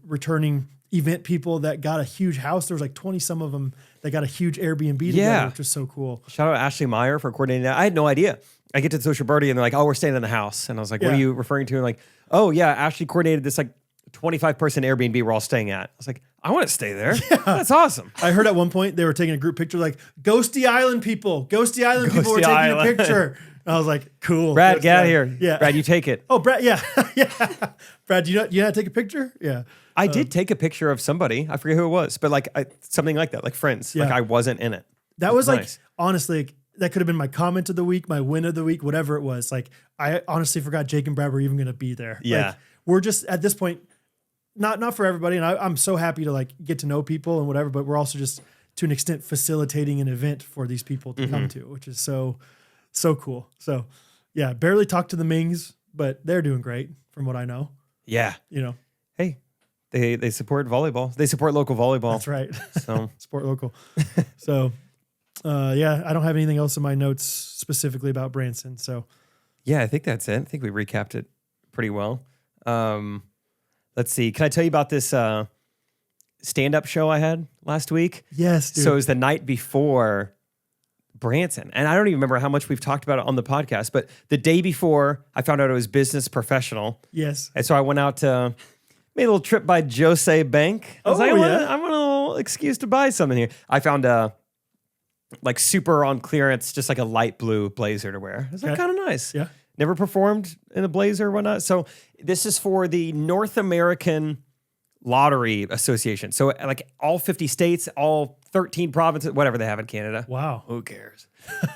returning event people that got a huge house. There was like 20 some of them that got a huge Airbnb together, which was so cool. Shout out Ashley Meyer for coordinating that. I had no idea. I get to the Social Birdie and they're like, oh, we're staying in the house. And I was like, what are you referring to? And like, oh yeah, Ashley coordinated this like 25 person Airbnb we're all staying at. I was like, I want to stay there. Yeah. That's awesome. I heard at one point they were taking a group picture like Ghosty Island people were taking a picture. And I was like, cool. Brad, get out of here. Yeah. Brad, you take it. Oh, Brad. Yeah. Yeah. Brad, you know how to take a picture? Yeah. I did take a picture of somebody. I forget who it was, but like something like that, like Friends. Yeah. Like I wasn't in it. That was nice. Like, honestly, that could have been my comment of the week, my win of the week, whatever it was. Like, I honestly forgot Jake and Brad were even going to be there. Yeah. Like, we're just at this point, not for everybody. And I'm so happy to like get to know people and whatever, but we're also just to an extent facilitating an event for these people to come to, which is so cool. So yeah, barely talked to the Mings, but they're doing great from what I know. Yeah. You know, hey, they support volleyball. They support local volleyball. That's right. So support local. So yeah, I don't have anything else in my notes specifically about Branson. So yeah, I think that's it. I think we recapped it pretty well. Let's see. Can I tell you about this stand-up show I had last week? Yes, dude. So it was the night before Branson. And I don't even remember how much we've talked about it on the podcast, but the day before, I found out it was Business Professional. Yes. And so I went out to, made a little trip by Jose Bank. I was like, I want a little excuse to buy something here. I found like super on clearance, just like a light blue blazer to wear. It was like kind of nice. Yeah. Never performed in a blazer or whatnot. So this is for the North American Lottery Association. So like all 50 states, all 13 provinces, whatever they have in Canada. Wow. Who cares?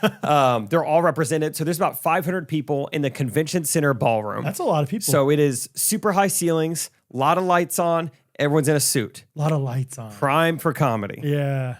They're all represented. So there's about 500 people in the convention center ballroom. That's a lot of people. So it is super high ceilings, a lot of lights on. Everyone's in a suit. A lot of lights on. Prime for comedy. Yeah.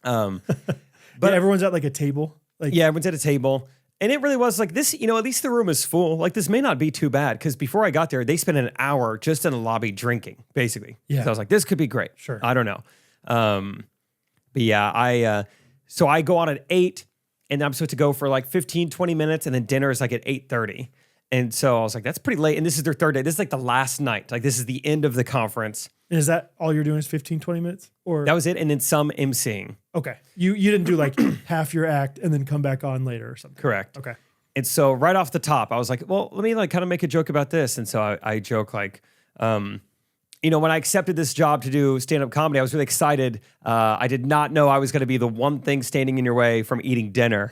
But everyone's at like a table. Like everyone's at a table. And it really was like this, at least the room is full. Like this may not be too bad because before I got there, they spent an hour just in the lobby drinking, basically. Yeah. So I was like, this could be great. Sure. I don't know. But yeah, so I go on at 8 and I'm supposed to go for like 15, 20 minutes and then dinner is like at 8:30. And so I was like, that's pretty late. And this is their third day. This is like the last night. Like this is the end of the conference. And is that all you're doing is 15, 20 minutes? Or that was it. And then some emceeing. Okay. You didn't do like half your act and then come back on later or something. Correct. Okay. And so right off the top, I was like, well, let me like kind of make a joke about this. And so I joke like, when I accepted this job to do stand-up comedy, I was really excited. I did not know I was going to be the one thing standing in your way from eating dinner.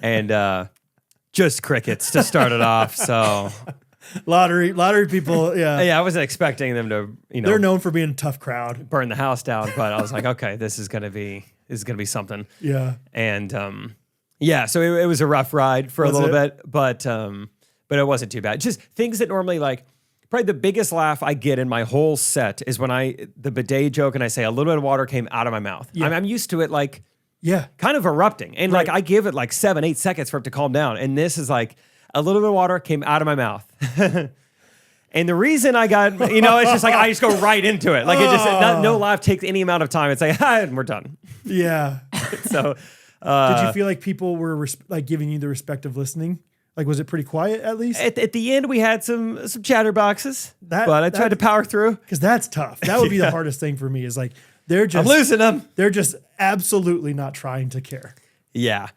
And just crickets to start it off. So lottery people, yeah. Yeah, I wasn't expecting them to, they're known for being a tough crowd. Burn the house down, but I was like, okay, this is gonna be something. Yeah. And so it was a rough ride for a little bit, but it wasn't too bad. Just things that normally like probably the biggest laugh I get in my whole set is when the bidet joke and I say a little bit of water came out of my mouth. Yeah. I'm used to it like kind of erupting. And like I give it like 7-8 seconds for it to calm down. And this is like a little bit of water came out of my mouth. And the reason I got, it's just like I just go right into it. Like it just, no laugh takes any amount of time. It's like, and we're done. Yeah. So did you feel like people were like giving you the respect of listening? Like, was it pretty quiet at least? At the end, we had some chatterboxes, but I tried to power through. Because that's tough. That would be the hardest thing for me is like, I'm losing them. They're just absolutely not trying to care. Yeah.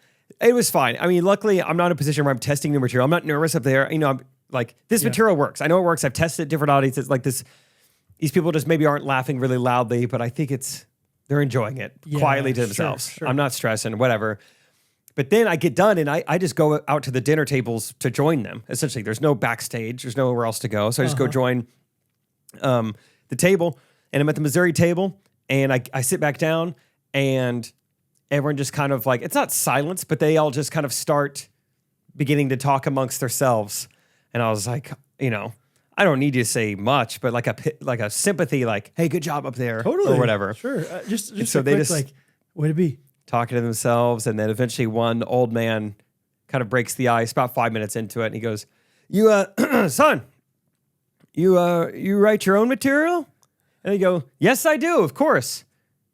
It was fine. I mean, luckily, I'm not in a position where I'm testing new material. I'm not nervous up there. I'm like, this material works. I know it works. I've tested different audiences. Like this, these people just maybe aren't laughing really loudly, but I think they're enjoying it quietly to themselves. Sure. I'm not stressing, whatever. But then I get done and I just go out to the dinner tables to join them. Essentially, there's no backstage. There's nowhere else to go. So I just go join the table. And I'm at the Missouri table. And I sit back down and everyone just kind of like, it's not silence, but they all just kind of start beginning to talk amongst themselves. And I was like, I don't need you to say much, but like a sympathy, like, hey, good job up there. Totally. Or whatever. Just so a they quick, just like, way to be. Talking to themselves. And then eventually one old man kind of breaks the ice about 5 minutes into it. And he goes, son, you write your own material? And they go, yes, I do, of course.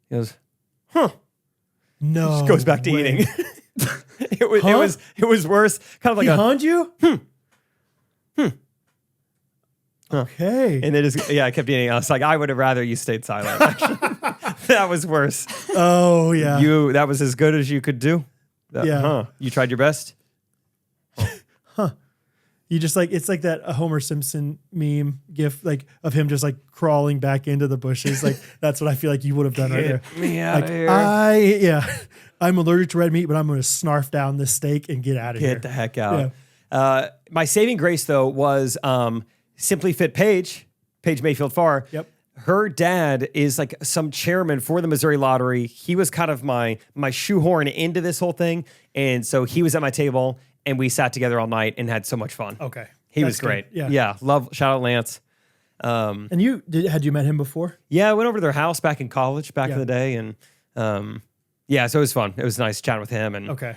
He goes, huh. No. Just goes back to eating. It was worse. Kind of like he hunned you? Okay. And they just, I kept eating. I was like, I would have rather you stayed silent. Actually. That was worse. Oh, yeah. That was as good as you could do. Yeah. You tried your best? You just like, it's like that Homer Simpson meme gif, like of him just like crawling back into the bushes. Like that's what I feel like you would have done right there. Get me out Like of here. I'm allergic to red meat, but I'm going to snarf down this steak and get out of here. Get the heck out. My saving grace though was Simply Fit Paige Mayfield Farr. Yep. Her dad is like some chairman for the Missouri Lottery. He was kind of my shoehorn into this whole thing. And so he was at my table and we sat together all night and had so much fun. Okay. He That's was great. good. Yeah. Shout out Lance. And had you met him before? Yeah, I went over to their house back in college back in the day. And so it was fun. It was nice chatting with him. And Okay.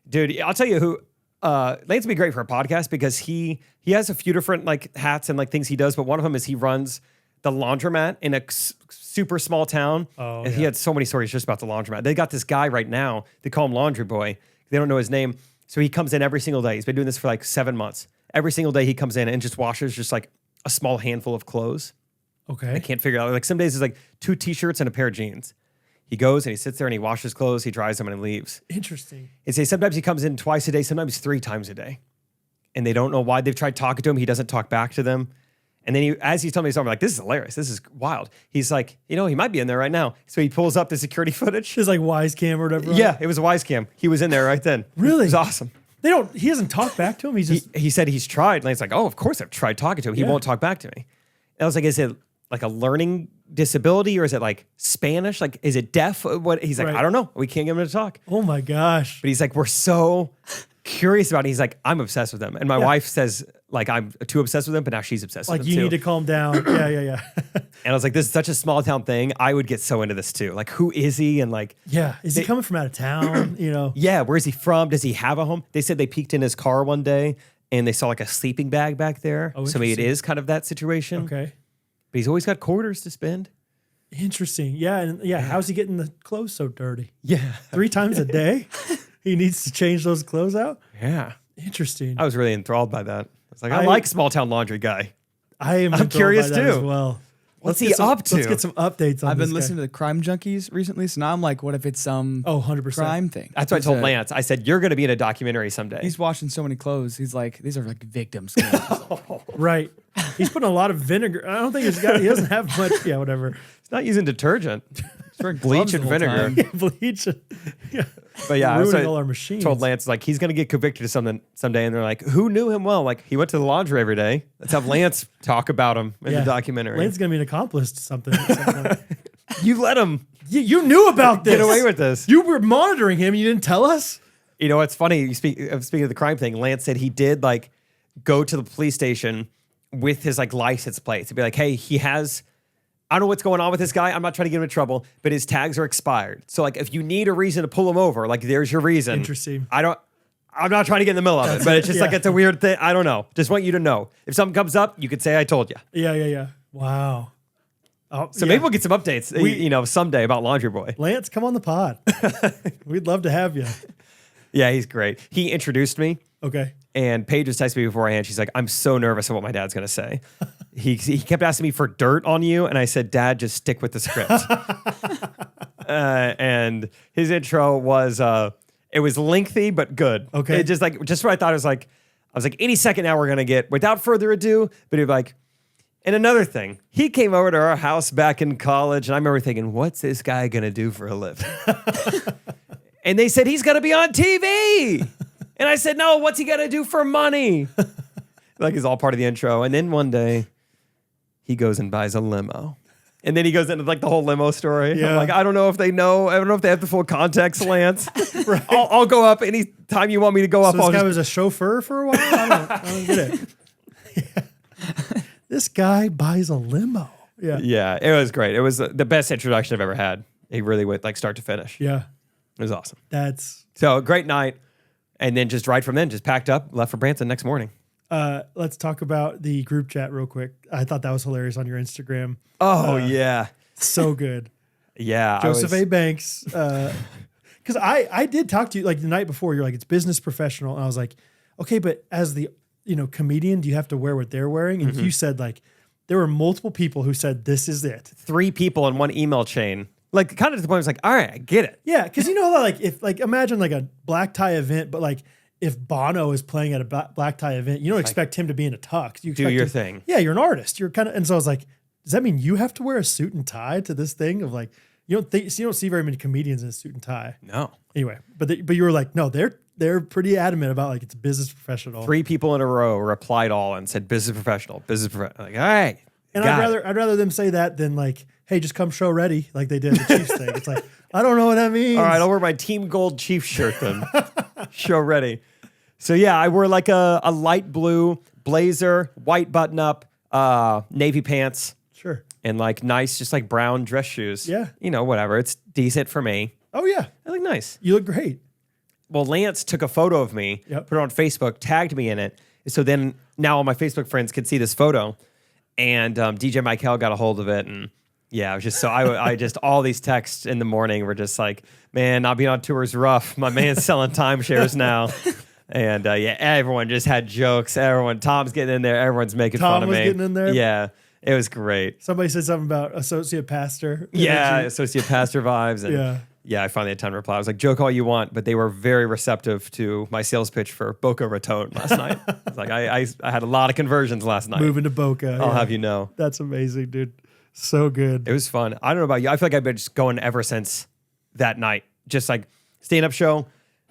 dude, I'll tell you who, Lance would be great for a podcast because he has a few different like hats and like things he does. But one of them is he runs the laundromat in a super small town. Oh, and he had so many stories just about the laundromat. They got this guy right now. They call him Laundry Boy. They don't know his name. So he comes in every single day. He's been doing this for like 7 months. Every single day he comes in and just washes just like a small handful of clothes. Okay. I can't figure it out. Like some days it's like 2 t-shirts and a pair of jeans. He goes and he sits there and he washes clothes. He dries them and he leaves. Interesting. And say sometimes he comes in twice a day, sometimes 3 times a day. And they don't know why. They've tried talking to him. He doesn't talk back to them. And then as he's telling me, I'm like, this is hilarious. This is wild. He's like, he might be in there right now. So he pulls up the security footage. Just like Wise Cam or whatever. Yeah, it was a Wise Cam. He was in there right then. Really? It was awesome. He doesn't talk back to him. He's just. He said he's tried. And he's like, oh, of course I've tried talking to him. He won't talk back to me. And I was like, is it like a learning disability or is it like Spanish? Like, is it deaf? What? He's like, Right. I don't know. We can't get him to talk. Oh my gosh. But he's like, we're so curious about it. He's like, I'm obsessed with them. And my wife says, like, I'm too obsessed with them, but now she's obsessed Like with them you too. need to calm down. Yeah. And I was like, this is such a small town thing. I would get so into this too. Like, who is he? And like, Yeah. Is he coming from out of town? yeah, where's he from? Does he have a home? They said they peeked in his car one day and they saw like a sleeping bag back there. Oh, so maybe it interesting. is kind of that situation. Okay. But he's always got quarters to spend. Interesting. Yeah. And how's he getting the clothes so dirty? Yeah. 3 times a day? He needs to change those clothes out? Yeah. Interesting. I was really enthralled by that. I was like, I like small town laundry guy. I'm curious by that as too. well. What's Let's he get some- up to? Let's get some updates on I've this been listening to the Crime Junkies recently, so now I'm like, what if it's some 100%. crime thing? That's what I told Lance. I said, you're going to be in a documentary someday. He's washing so many clothes. He's like, these are like victims. Right. He's putting a lot of vinegar. I don't think he doesn't have much. Yeah, whatever. He's not using detergent. He's wearing Bleach gloves and the whole vinegar. time. Yeah, bleach. Yeah. But yeah, Ruining so all our I machines. told Lance, like, he's going to get convicted of something someday. And they're like, who knew him well? Like, he went to the laundry every day. Let's have Lance talk about him in the documentary. Lance's going to be an accomplice to something. At some point. You let him You knew about this. get away with this. You were monitoring him. You didn't tell us? You know, it's funny. Speaking of the crime thing, Lance said he did like go to the police station with his like license plates to be like, hey, I don't know what's going on with this guy. I'm not trying to get him in trouble, but his tags are expired. So like, if you need a reason to pull him over, like there's your reason. Interesting. I'm not trying to get in the middle of it, but it's just like, it's a weird thing. I don't know. Just want you to know. If something comes up, you could say, I told you. Yeah. Wow. Oh, So maybe we'll get some updates, someday about Laundry Boy. Lance, come on the pod. We'd love to have you. Yeah, he's great. He introduced me. Okay. And Paige was texting me beforehand. She's like, I'm so nervous of what my dad's going to say. He kept asking me for dirt on you. And I said, Dad, just stick with the script. And his intro was, it was lengthy, but good. Okay. It just what I thought. I was like, any second now we're going to get, without further ado, but he'd be like, and another thing, he came over to our house back in college. And I remember thinking, what's this guy going to do for a living? And they said, he's going to be on TV. And I said, no, what's he going to do for money? Like, it's all part of the intro. And then one day, he goes and buys a limo. And then he goes into like the whole limo story. Yeah. I'm like, I don't know if they know. I don't know if they have the full context, Lance. Right. I'll go up anytime you want me to go up. So this guy was a chauffeur for a while? I don't get it. Yeah. This guy buys a limo. Yeah. Yeah, it was great. It was the best introduction I've ever had. He really went like start to finish. Yeah. It was awesome. That's... So great night. And then just right from then, just packed up, left for Branson next morning. Let's talk about the group chat real quick. I thought that was hilarious on your Instagram. Oh, yeah. So good. Yeah. Joseph A. Banks. Because I did talk to you like the night before. You're like, it's business professional. And I was like, okay, but as the comedian, do you have to wear what they're wearing? And you said like there were multiple people who said this is it. 3 people in one email chain. Like kind of to the point, I was like, all right, I get it. Yeah, because if imagine like a black tie event, but like if Bono is playing at a black tie event, you don't expect him to be in a tux. You do your expect thing. Yeah, you're an artist. You're kind of, and so I was like, does that mean you have to wear a suit and tie to this thing of like you don't see very many comedians in a suit and tie. No. Anyway, but you were like, no, they're pretty adamant about like it's business professional. 3 people in a row replied all and said business professional. Like, all right. And I'd rather them say that than like, hey, just come show ready like they did the Chiefs thing. It's like, I don't know what that means. All right, I'll wear my Team Gold Chiefs shirt then. Show ready. So yeah, I wore like a light blue blazer, white button up, navy pants. Sure. And like nice, just like brown dress shoes. Yeah. Whatever. It's decent for me. Oh yeah. I look nice. You look great. Well, Lance took a photo of me, put it on Facebook, tagged me in it. So then now all my Facebook friends could see this photo. And DJ Michael got a hold of it. And yeah, it was just so I just all these texts in the morning were just like, man, not being on tour is rough. My man's selling timeshares now. And everyone just had jokes. Tom's getting in there. Everyone's making fun of me. Tom was getting in there? Yeah, it was great. Somebody said something about associate pastor. Yeah, associate pastor vibes. And yeah, I finally had time to reply. I was like, joke all you want, but they were very receptive to my sales pitch for Boca Raton last night. It's like I had a lot of conversions last night. Moving to Boca. I'll have you know. That's amazing, dude. So good. It was fun. I don't know about you. I feel like I've been just going ever since that night. Just like stand-up show.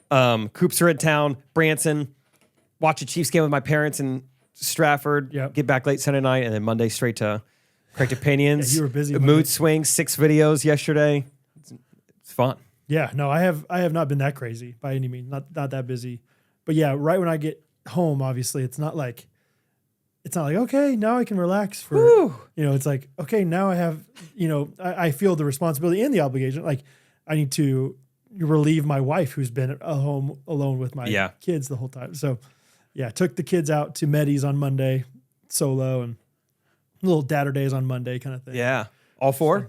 Coops are in town, Branson, watch a Chiefs game with my parents in Stratford, get back late Sunday night, and then Monday straight to Correct Opinions. You were busy. Mood swings, 6 videos yesterday. It's fun. Yeah, no, I have not been that crazy by any means. Not that busy. But yeah, right when I get home, obviously, it's not like okay, now I can relax for it's like, okay, now I have, I feel the responsibility and the obligation. Like I need to relieve my wife who's been at home alone with my kids the whole time. So yeah, took the kids out to Meddy's on Monday solo and little dadder days on Monday kind of thing. Yeah. All 4? So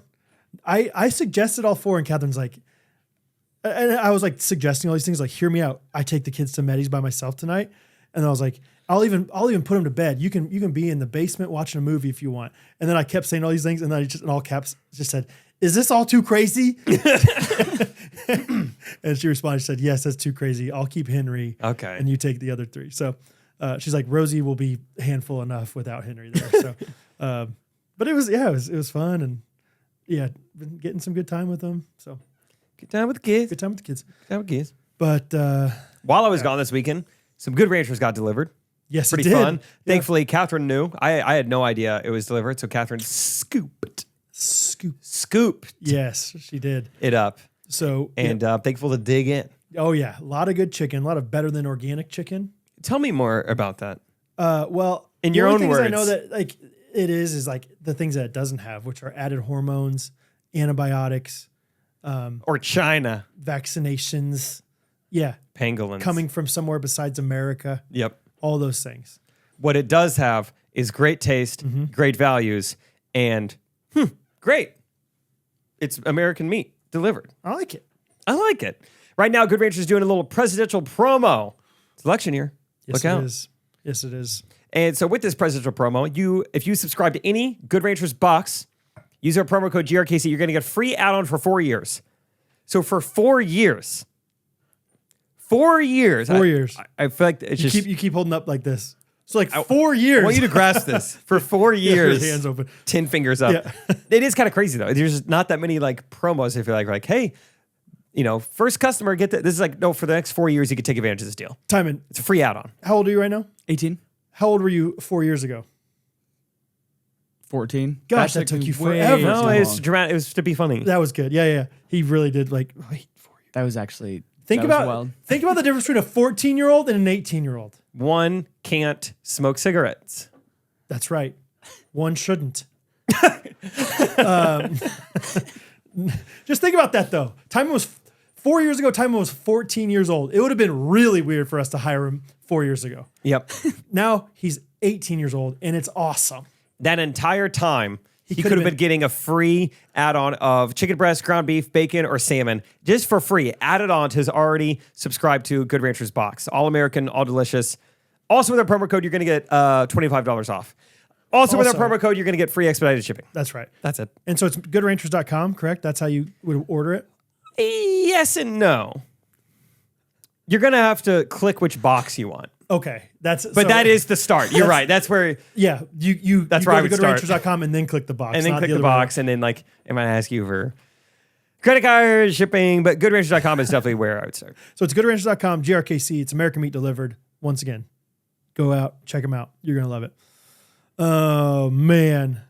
I suggested all 4 and Catherine's like, and I was like suggesting all these things like, hear me out. I take the kids to Meddy's by myself tonight. And then I was like, I'll even put them to bed. You can be in the basement watching a movie if you want. And then I kept saying all these things and then I just in all caps just said, is this all too crazy? And she responded, she said, yes, that's too crazy. I'll keep Henry. Okay. And you take the other 3. So she's like, Rosie will be a handful enough without Henry there. So, but it was fun. And yeah, been getting some good time with them. So good time with the kids. Good time with the kids. Good time with kids. But while I was gone this weekend, some Good Ranchers got delivered. Yes, pretty it did. fun. Yeah. Thankfully, Catherine knew. I had no idea it was delivered, so Catherine scooped Yes, she did it up. So and thankful to dig in. Oh yeah, a lot of good chicken, a lot of better than organic chicken. Tell me more about that. Well, in your own words, I know that like it is like the things that it doesn't have, which are added hormones, antibiotics, or China vaccinations. Yeah, pangolins coming from somewhere besides America. Yep, all those things. What it does have is great taste, great values, and great. It's American meat delivered. I like it. Right now, Good Ranchers is doing a little presidential promo. It's election year. Yes, Look out. It is. Yes, it is. And so with this presidential promo, if you subscribe to any Good Ranchers box, use our promo code GRKC, you're going to get a free add-on for 4 years. So for 4 years. 4 years. 4 years. I feel like it's you keep holding up like this. So like 4 years. I want you to grasp this. For 4 years. Hands open. 10 fingers up. Yeah. It is kind of crazy though. There's not that many like promos if you're like, hey, first customer, get this. This is like, no, for the next 4 years, you could take advantage of this deal. Timon. It's a free add-on. How old are you right now? 18. How old were you 4 years ago? 14. Gosh, that took you forever. No, it was dramatic. It was to be funny. That was good. Yeah. He really did like, wait, 4 years. That was actually... Think about the difference between a 14-year-old and an 18-year-old. One can't smoke cigarettes. That's right. One shouldn't. Just think about that though. Timon was 4 years ago. Timon was 14 years old. It would have been really weird for us to hire him 4 years ago. Yep. Now he's 18 years old, and it's awesome. That entire time, he could have been getting a free add-on of chicken breast, ground beef, bacon, or salmon just for free, added on to his already subscribed to Good Ranchers box. All American, all delicious. Also, with our promo code, you're going to get $25 off. Also, with our promo code, you're going to get free expedited shipping. That's right. That's it. And so it's goodranchers.com, correct? That's how you would order it? Yes and no. You're going to have to click which box you want. Okay. That is the start. You're right. That's where... Yeah. That's where I go would to start. goodranchers.com and then click the box. And then click the box, and then like it might ask you for credit card, shipping, but goodranchers.com is definitely where I would start. So it's goodranchers.com, GRKC. It's American Meat Delivered. Once again, go out, check them out. You're going to love it. Oh, man.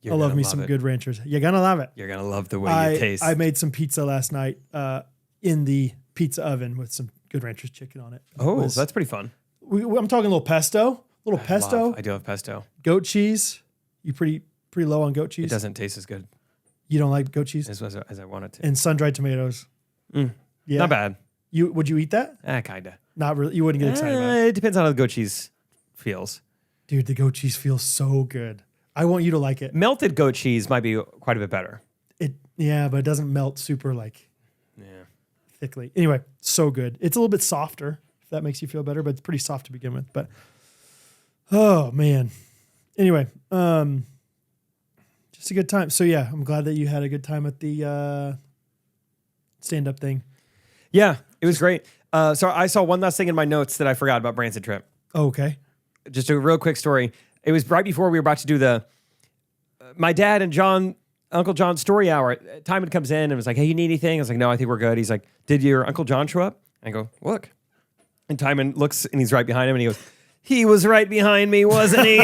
I love me some Good Ranchers. You're going to love it. You're going to love the way you taste. I made some pizza last night in the pizza oven with some Good Ranchers chicken on it. Oh, that's pretty fun. I'm talking a little pesto. I do love pesto. Goat cheese. You pretty low on goat cheese? It doesn't taste as good You don't like goat cheese? as I want it to. And sun-dried tomatoes. Yeah. Not bad. Would you eat that? Kinda. Not really. You wouldn't get excited about it. It depends on how the goat cheese feels. Dude, the goat cheese feels so good. I want you to like it. Melted goat cheese might be quite a bit better. Yeah, but it doesn't melt super thickly. Anyway, so good. It's a little bit softer, if that makes you feel better, but it's pretty soft to begin with. But oh man. Anyway, just a good time. So yeah, I'm glad that you had a good time at the stand-up thing. Yeah, it was great. So I saw one last thing in my notes that I forgot about Branson trip. Oh, okay. Just a real quick story. It was right before we were about to do my dad and Uncle John's story hour. Timon comes in and was like, "Hey, you need anything?" I was like, "No, I think we're good." He's like, "Did your Uncle John show up?" I go, "Look." And Timon looks and he's right behind him and he goes, "He was right behind me, wasn't he?"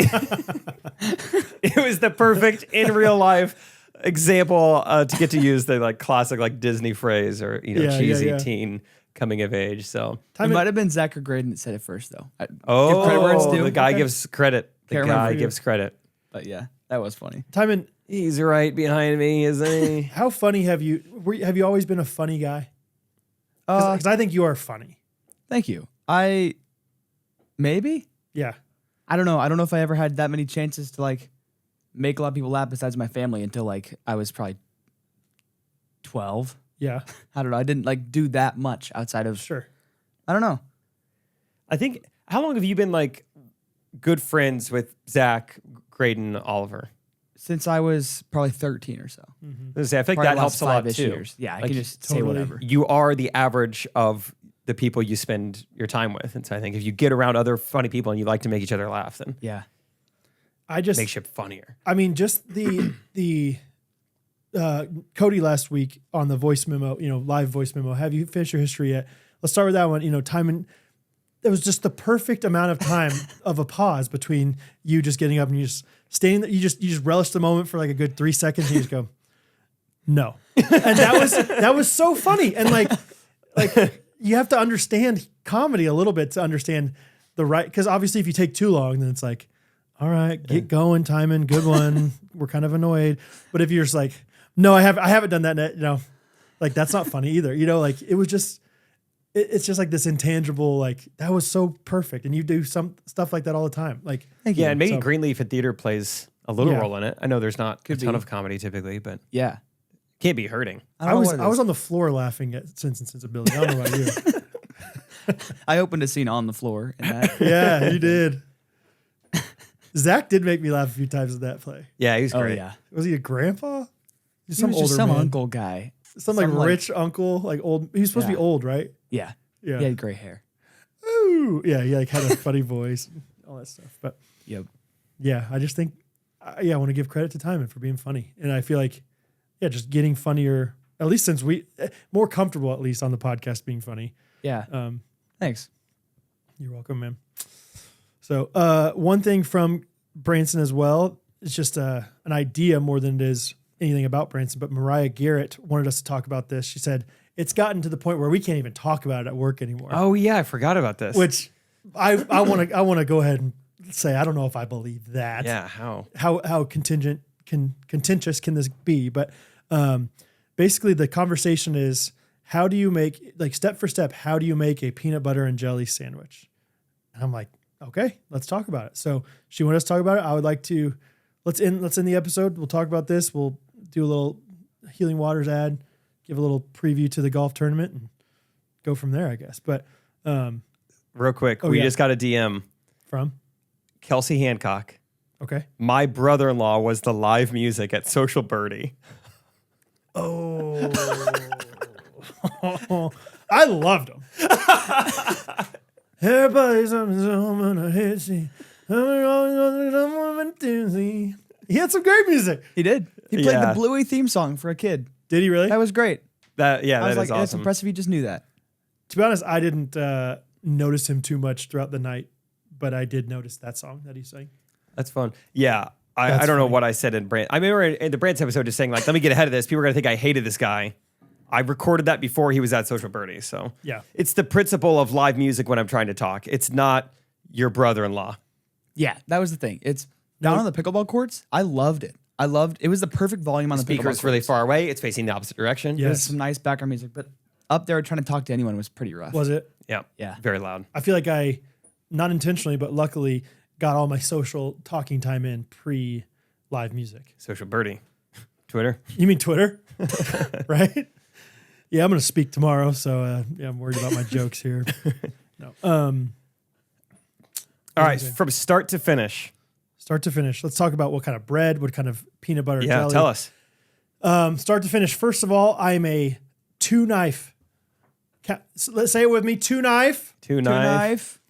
It was the perfect in real life example to get to use the like classic like Disney phrase or cheesy teen coming of age. So it might have been Zach or Graydon that said it first, though. Give credit where it's due. The guy gives credit. The guy gives credit. But yeah, that was funny. Timon, he's right behind me, isn't he? how funny have you always been a funny guy? Because I think you are funny. Thank you. Maybe. Yeah. I don't know. I don't know if I ever had that many chances to like make a lot of people laugh besides my family until like I was probably 12. Yeah. I don't know. I didn't like do that much outside of. Sure. I don't know. I think, how long have you been like good friends with Zach, Graydon, Oliver? Since I was probably 13 or so. I feel like that helps a lot too. Years. Yeah, I like, can just say whatever. You are the average of the people you spend your time with. And so I think if you get around other funny people and you like to make each other laugh, then yeah, makes you funnier. I mean, just the Cody last week on the voice memo, live voice memo. Have you finished your history yet? Let's start with that one. Timon. It was just the perfect amount of time of a pause between you just getting up and you just staying there. You just relish the moment for like a good 3 seconds. And you just go, no, and that was so funny. And like you have to understand comedy a little bit to understand the right. Because obviously, if you take too long, then it's like, all right, get going, Timon. Good one. We're kind of annoyed. But if you're just like, no, I haven't done that. Like that's not funny either. Like it was just. It's just like this intangible, like that was so perfect. And you do some stuff like that all the time. Like, yeah, and maybe Greenleaf at theater plays a little role in it. I know there's not a ton of comedy typically, but yeah, can't be hurting. I was on the floor laughing at Sense and Sensibility. I don't know about you. I opened a scene on the floor. In that. Yeah, you did. Zach did make me laugh a few times in that play. Yeah, he's great. Oh, yeah. Was he a grandpa? He was just some uncle guy. Some like rich uncle, like old. He was supposed to be old, right? Yeah. Yeah. He had gray hair. Ooh. Yeah, he like had a funny voice, all that stuff. But yep. Yeah, I just think, I want to give credit to Timon for being funny. And I feel like, just getting funnier, at least since more comfortable at least on the podcast being funny. Yeah. Thanks. You're welcome, man. So one thing from Branson as well, it's just an idea more than it is anything about Branson, but Mariah Garrett wanted us to talk about this. She said, it's gotten to the point where we can't even talk about it at work anymore. Oh yeah, I forgot about this. Which I want to go ahead and say I don't know if I believe that. Yeah, how contentious can this be? But basically the conversation is, how do you make, like step for step, how do you make a peanut butter and jelly sandwich? And I'm like, okay, let's talk about it. So she wanted us to talk about it. I would like to let's end the episode. We'll talk about this. We'll do a little Healing Waters ad, give a little preview to the golf tournament, and go from there, I guess. But real quick, we just got a DM From? Kelsey Hancock. Okay. My brother-in-law was the live music at Social Birdie. Oh. I loved him. Everybody's on his own on a head scene. He had some great music. He did. He played Yeah. the Bluey theme song for a kid. Did he really? That was great. That I was is like, it's awesome. impressive. You just knew that. To be honest, I didn't notice him too much throughout the night, but I did notice that song that he sang. That's fun. Yeah. I That's don't know funny. what I said in Brand. I remember in the Branson episode just saying, like, let me get ahead of this. People are going to think I hated this guy. I recorded that before he was at Social Birdie. So Yeah. it's the principle of live music when I'm trying to talk. It's not your brother-in-law. Yeah, that was the thing. It's down on the pickleball courts. I loved it. It was the perfect volume on the pickleball Speaker's really courts. far away. It's facing the opposite direction. Yeah. There's some nice background music, but up there trying to talk to anyone was pretty rough. Was it? Yeah. Yeah. Very loud. I feel like I, not intentionally, but luckily, got all my social talking time in pre-live music. Social Birdie. Twitter. You mean Twitter? Right? Yeah, I'm going to speak tomorrow, so yeah, I'm worried about my jokes here. No. All right. From start to finish. Start to finish. Let's talk about what kind of bread, what kind of peanut butter Yeah. jelly. Tell us. Start to finish. First of all, I'm a two-knife. Let's say it with me, two-knife Two knife.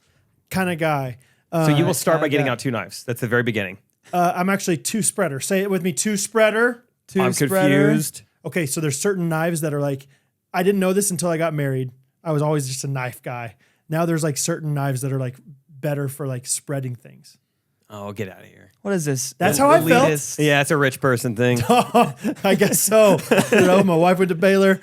kind of guy. So you will start by kinda getting got- out two knives. That's the very beginning. I'm actually two-spreader. Say it with me, two-spreader. I'm confused. Okay, so there's certain knives that are like, I didn't know this until I got married. I was always just a knife guy. Now there's like certain knives that are like better for like spreading things. Oh, get out of here. What is this? That's how I felt. Elitist- Yeah, it's a rich person thing. I guess so. My wife went to Baylor.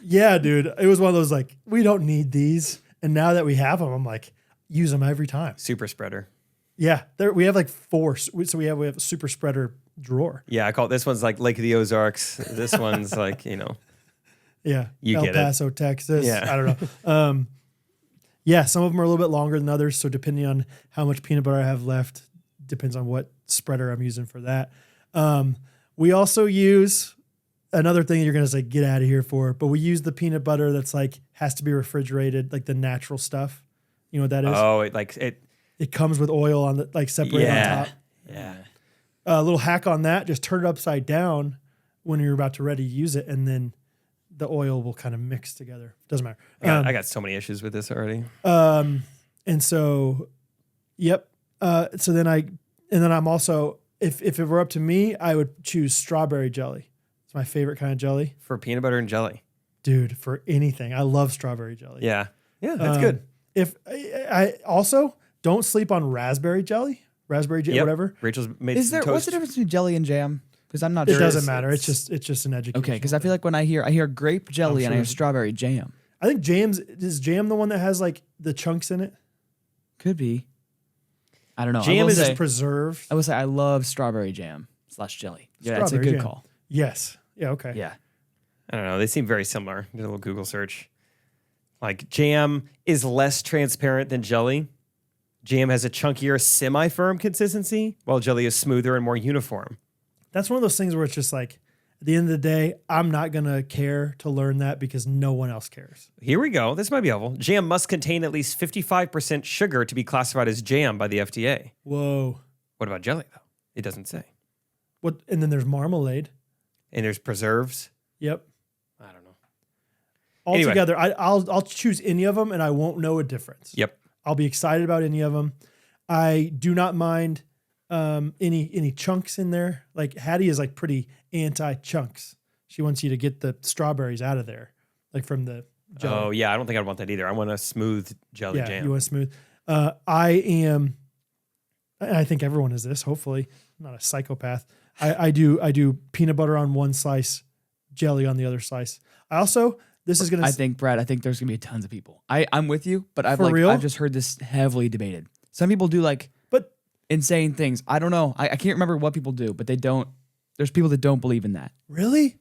Yeah, dude, it was one of those like, we don't need these. And now that we have them, I'm like, use them every time. Super spreader. Yeah, we have like four. So we have a super spreader drawer. Yeah, I call it, this one's like Lake of the Ozarks. This one's like, Yeah, You El get it. Paso, Texas. Yeah. I don't know. Yeah, some of them are a little bit longer than others. So depending on how much peanut butter I have left, depends on what spreader I'm using for that. We also use another thing you're going to say, get out of here for, but we use the peanut butter that's like, has to be refrigerated, like the natural stuff. You know what that is? oh, It comes with oil on the, like separated on yeah. top. Yeah. A little hack on that, just turn it upside down when you're about to ready to use it. And then the oil will kind of mix together. Doesn't matter. I got so many issues with this already. And so, yep. So then I'm also, if it were up to me, I would choose strawberry jelly. It's my favorite kind of jelly. For peanut butter and jelly. Dude, for anything. I love strawberry jelly. Yeah. Yeah, that's good. If I also don't sleep on raspberry jelly, Yep. whatever. Rachel's made Is some there? What's toast. the difference between jelly and jam? Because I'm not It sure. doesn't matter. It's just an education. Okay, because I feel like when I hear grape jelly and I hear strawberry jam. I think is jam the one that has like the chunks in it? Could be. I don't know. Jam I will is say, Preserved. I will say I love strawberry jam / jelly. Yeah, that's a Strawberry good jam. call. Yes. Yeah. Okay. Yeah. I don't know. They seem very similar. Did a little Google search. Like jam is less transparent than jelly. Jam has a chunkier, semi-firm consistency, while jelly is smoother and more uniform. That's one of those things where it's just like, at the end of the day, I'm not going to care to learn that because no one else cares. Here we go. This might be helpful. Jam must contain at least 55% sugar to be classified as jam by the FDA. Whoa. What about jelly, though? It doesn't say. What? And then there's marmalade. And there's preserves. Yep. I don't know. Anyway. Altogether, I'll choose any of them and I won't know a difference. Yep. I'll be excited about any of them. I do not mind any chunks in there. Like Hattie is like pretty anti-chunks. She wants you to get the strawberries out of there, like from the jelly. Oh, yeah. I don't think I'd want that either. I want a smooth jelly jam. You want smooth. I am. I think everyone is this. Hopefully, I'm not a psychopath. I do peanut butter on one slice, jelly on the other slice. I also is gonna. I think there's gonna be tons of people. I'm with you, but For real? I've just heard this heavily debated. Some people do But insane things. I don't know. I can't remember what people do, but they don't. There's people that don't believe in that, really,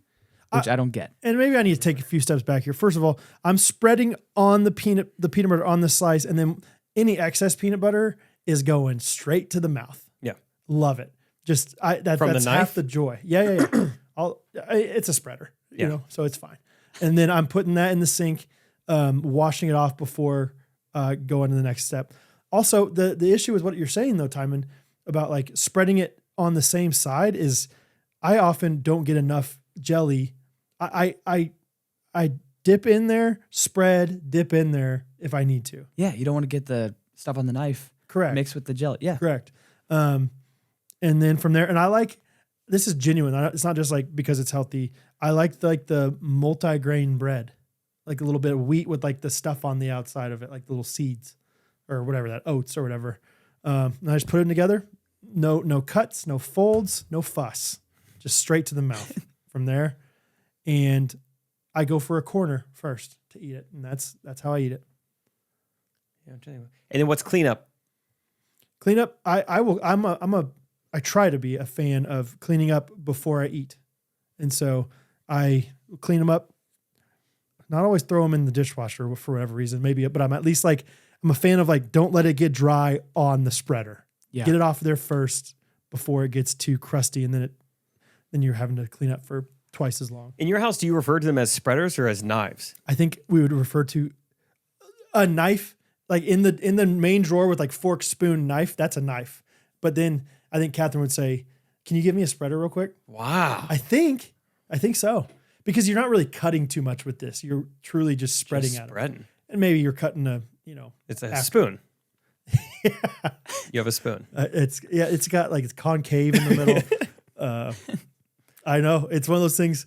which I don't get. and maybe I need to take a few steps back here. First of all, I'm spreading on the peanut butter on the slice, and then any excess peanut butter is going straight to the mouth. Yeah. Love it. Just From that's the half knife? the joy. Yeah. It's a spreader, Yeah. so it's fine. And then I'm putting that in the sink, washing it off before going to the next step. Also, the issue with what you're saying though, Timon, about like spreading it on the same side is I often don't get enough jelly. I dip in there, spread, dip in there if I need to. Yeah, you don't want to get the stuff on the knife. Correct. Mixed with the jelly. Yeah. Correct. And then from there, and I like, this is genuine. It's not just like because it's healthy. I like the multi-grain bread, like a little bit of wheat with like the stuff on the outside of it, like the little seeds or whatever, that oats or whatever. And I just put them together. No cuts, no folds, no fuss, just straight to the mouth from there. And I go for a corner first to eat it. And that's how I eat it. Yeah, I'm telling you. And then what's cleanup? Cleanup. I try to be a fan of cleaning up before I eat. And so I clean them up, not always throw them in the dishwasher for whatever reason, maybe, but I'm at least like, I'm a fan of like, don't let it get dry on the spreader. Yeah. Get it off there first before it gets too crusty. And then you're having to clean up for twice as long. In your house, do you refer to them as spreaders or as knives? I think we would refer to a knife, like in the main drawer with like fork, spoon, knife. That's a knife. But then I think Catherine would say, can you give me a spreader real quick? Wow. I think so. Because you're not really cutting too much with this. You're truly just spreading Just out. spreading. And maybe you're cutting It's a spoon. Yeah. You have a spoon. It's got like it's concave in the middle. I know it's one of those things,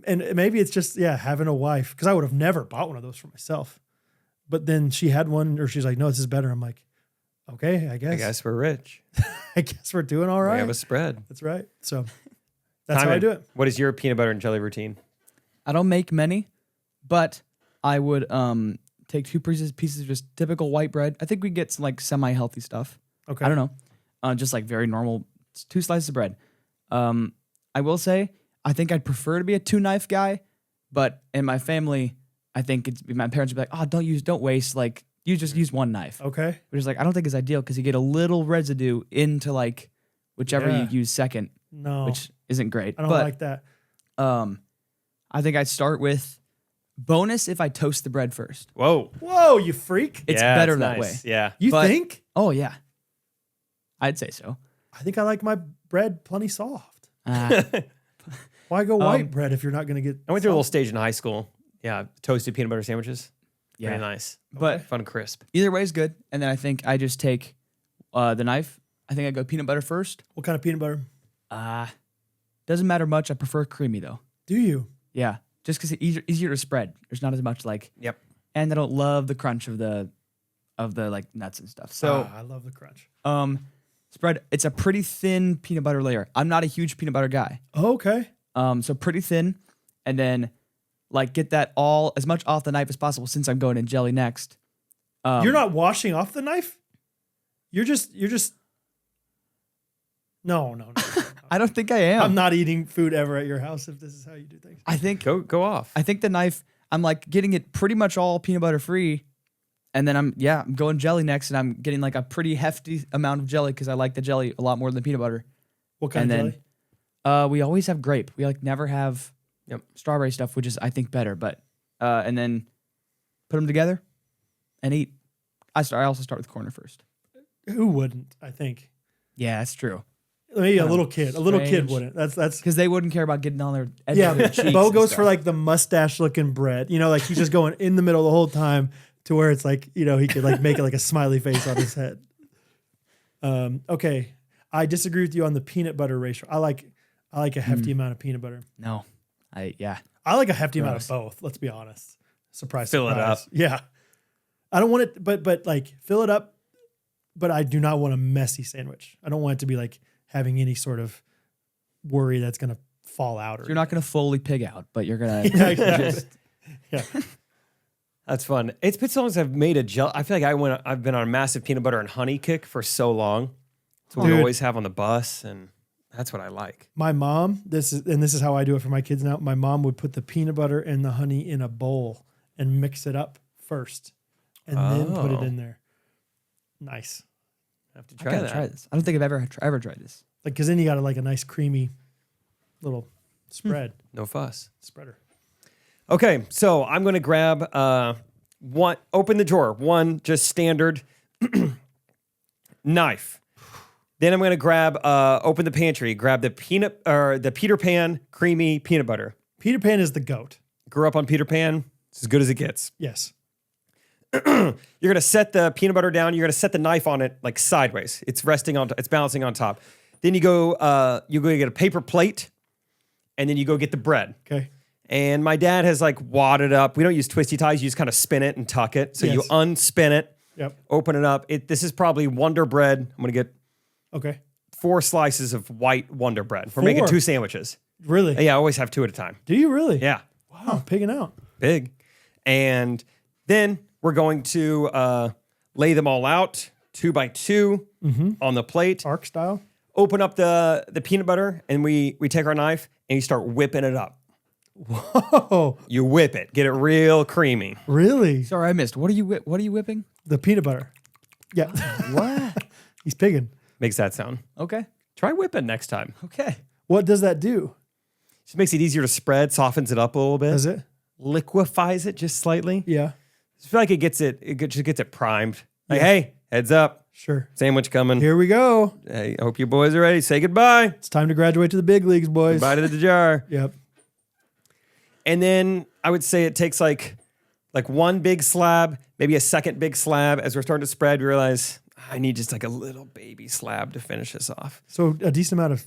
and maybe it's just having a wife, because I would have never bought one of those for myself, but then she had one, or she's like, no, this is better. I'm like, okay, I guess we're rich. I guess we're doing all right. We have a spread. That's right. So that's Timon, how I do it. What is your peanut butter and jelly routine? I don't make many, but I would take two pieces of just typical white bread. I think we get some like semi-healthy stuff. Okay. I don't know. Just like very normal 2 slices of bread. I will say, I think I'd prefer to be a 2-knife guy, but in my family, I think my parents would be like, oh, don't waste, like, you just use 1 knife. Okay. Which is like, I don't think it's ideal because you get a little residue into like whichever you use second. No. Which isn't great. I don't like that. I think I'd start with bonus if I toast the bread first. Whoa, you freak. It's better that way. Yeah. You think? Oh, yeah. I'd say so. I think I like my bread plenty soft. Why go white bread if you're not going to get I went through a little stage in high school. Yeah. Toasted peanut butter sandwiches. Yeah. Very nice. But fun and crisp. either way is good. And then I think I just take the knife. I think I go peanut butter first. What kind of peanut butter? Doesn't matter much. I prefer creamy though. Do you? Yeah. Just because it's easier to spread. There's not as much like. Yep. And I don't love the crunch of the like nuts and stuff. So I love the crunch. Spread. It's a pretty thin peanut butter layer. I'm not a huge peanut butter guy. Oh, okay. So pretty thin, and then like get that all as much off the knife as possible. Since I'm going in jelly next. You're not washing off the knife? You're just. No. I don't think I am. I'm not eating food ever at your house if this is how you do things. I think Go off. I think the knife. I'm like getting it pretty much all peanut butter free. And then I'm going jelly next, and I'm getting like a pretty hefty amount of jelly because I like the jelly a lot more than peanut butter. What kind of jelly? We always have grape. We like never have strawberry stuff, which is I think better. But and then put them together and eat. I also start with corner first. Who wouldn't? I think. Yeah, that's true. Maybe a little kid. A little kid strange. wouldn't. That's Because they wouldn't care about getting on their edge of their cheeks. Bo and goes stuff. for like the mustache looking bread. Like he's just going in the middle the whole time. To where it's like, he could like make it like a smiley face on his head. Okay. I disagree with you on the peanut butter ratio. I like a hefty amount of peanut butter. No. I like a hefty amount of both. Let's be honest. Surprise. Fill it up. Yeah. I don't want it, but like fill it up. But I do not want a messy sandwich. I don't want it to be like having any sort of worry that's going to fall out. you're not going to fully pig out, but you're going to just. Yeah. That's fun. It's been so long since I've made a gel. I feel like I've been on a massive peanut butter and honey kick for so long. It's what we always have on the bus, and that's what I like. My mom, this is how I do it for my kids now. My mom would put the peanut butter and the honey in a bowl and mix it up first, and then put it in there. Nice. I have to I gotta try this. I don't think I've ever tried this. Like, because then you got like a nice creamy little spread. No fuss. Spreader. Okay, so I'm going to grab one, open the drawer. One, just standard Knife. Then I'm going to grab, open the pantry, grab the Peter Pan creamy peanut butter. Peter Pan is the goat. Grew up on Peter Pan. It's as good as it gets. Yes. You're going to set the peanut butter down. You're going to set the knife on it like sideways. It's balancing on top. Then you go get a paper plate, and then you go get the bread. Okay. And my dad has like wadded up. We don't use twisty ties. You just kind of spin it and tuck it. So Yes. you unspin it. Yep. Open it up. This is probably Wonder Bread. I'm going to get Okay. 4 slices of white Wonder Bread. We're 4? making 2 sandwiches. Really? Yeah, I always have 2 at a time. Do you really? Yeah. Wow, pigging out. Big. And then we're going to lay them all out 2 by 2 on the plate. Arc style. Open up the peanut butter, and we take our knife and you start whipping it up. Whoa. You whip it. Get it real creamy. Really? Sorry, I missed. What are you whipping? The peanut butter. Yeah. What? He's pigging. Makes that sound. Okay. Try whipping next time. Okay. What does that do? Just makes it easier to spread, softens it up a little bit. Does it? Liquefies it just slightly. Yeah. I feel like it just gets it primed. Like, hey, heads up. Sure. Sandwich coming. Here we go. Hey, I hope you boys are ready. Say goodbye. It's time to graduate to the big leagues, boys. Goodbye to the jar. Yep. And then I would say it takes like one big slab, maybe a second big slab. As we're starting to spread, we realize I need just like a little baby slab to finish this off. So a decent amount of...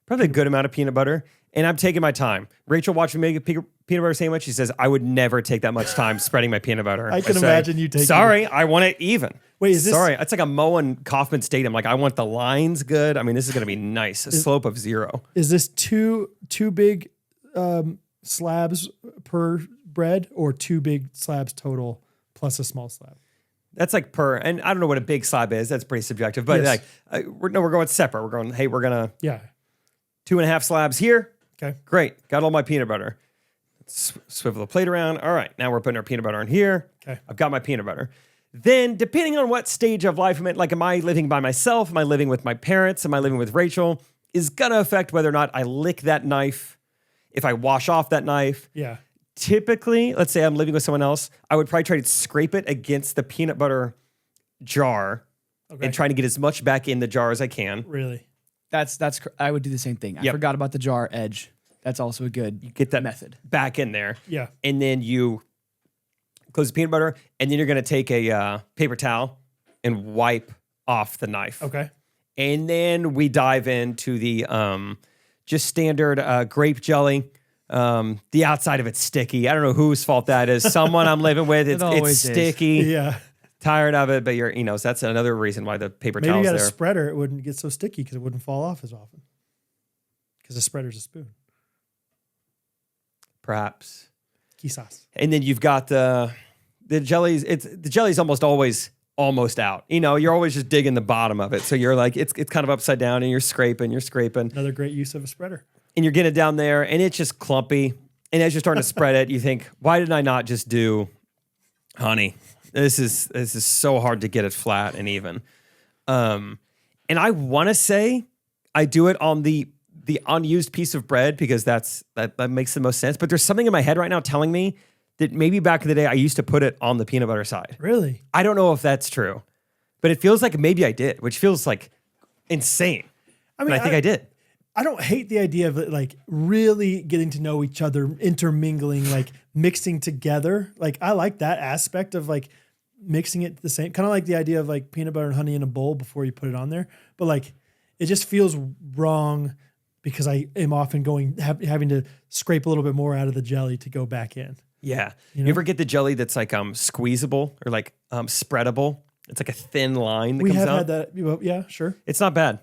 Probably a good amount of peanut butter. And I'm taking my time. Rachel watched me make a peanut butter sandwich. She says, I would never take that much time spreading my peanut butter. I can say, imagine you taking Sorry, I want it even. Wait, is this... Sorry, it's like a Moen Kaufman Stadium. Like, I want the lines good. I mean, this is going to be nice. A slope of 0. Is this two big slabs per bread or 2 big slabs total plus a small slab? That's like per, and I don't know what a big slab is. That's pretty subjective. But Yes. we're going separate. We're going, hey, we're going to Yeah. 2.5 slabs here. Okay. Great. Got all my peanut butter. Swivel the plate around. All right. Now we're putting our peanut butter in here. Okay. I've got my peanut butter. Then, depending on what stage of life I'm in, like, am I living by myself? Am I living with my parents? Am I living with Rachel? Is going to affect whether or not I lick that knife, if I wash off that knife. Yeah. Typically, let's say I'm living with someone else, I would probably try to scrape it against the peanut butter jar Okay. and trying to get as much back in the jar as I can. Really? I would do the same thing. I Yep. forgot about the jar edge. That's also a good Get that method. back in there. Yeah. And then you close the peanut butter, and then you're going to take a paper towel and wipe off the knife. Okay. And then we dive into the just standard grape jelly. The outside of it's sticky. I don't know whose fault that is. Someone I'm living with, it's always is. sticky. Yeah. Tired of it, but so that's another reason why the paper Maybe you towel's got a there. spreader. It wouldn't get so sticky because it wouldn't fall off as often. Because the spreader's a spoon. Perhaps. Quizás. And then you've got the jellies. The jelly's almost always almost out. You're always just digging the bottom of it. So you're like, it's kind of upside down and you're scraping. Another great use of a spreader. And you're getting it down there and it's just clumpy. And as you're starting to spread it, you think, why did I not just do honey? This is so hard to get it flat and even. And I want to say I do it on the unused piece of bread because that makes the most sense. But there's something in my head right now telling me that maybe back in the day I used to put it on the peanut butter side. Really? I don't know if that's true, but it feels like maybe I did, which feels like insane. I mean, I think I did. I don't hate the idea of it, like really getting to know each other, intermingling, like mixing together. Like I like that aspect of like mixing it the same, kind of like the idea of like peanut butter and honey in a bowl before you put it on there. But like it just feels wrong because I am often having to scrape a little bit more out of the jelly to go back in. Yeah. You You ever get the jelly that's like squeezable or like spreadable? It's like a thin line that We comes have out. had that. Well, yeah, sure. It's not bad.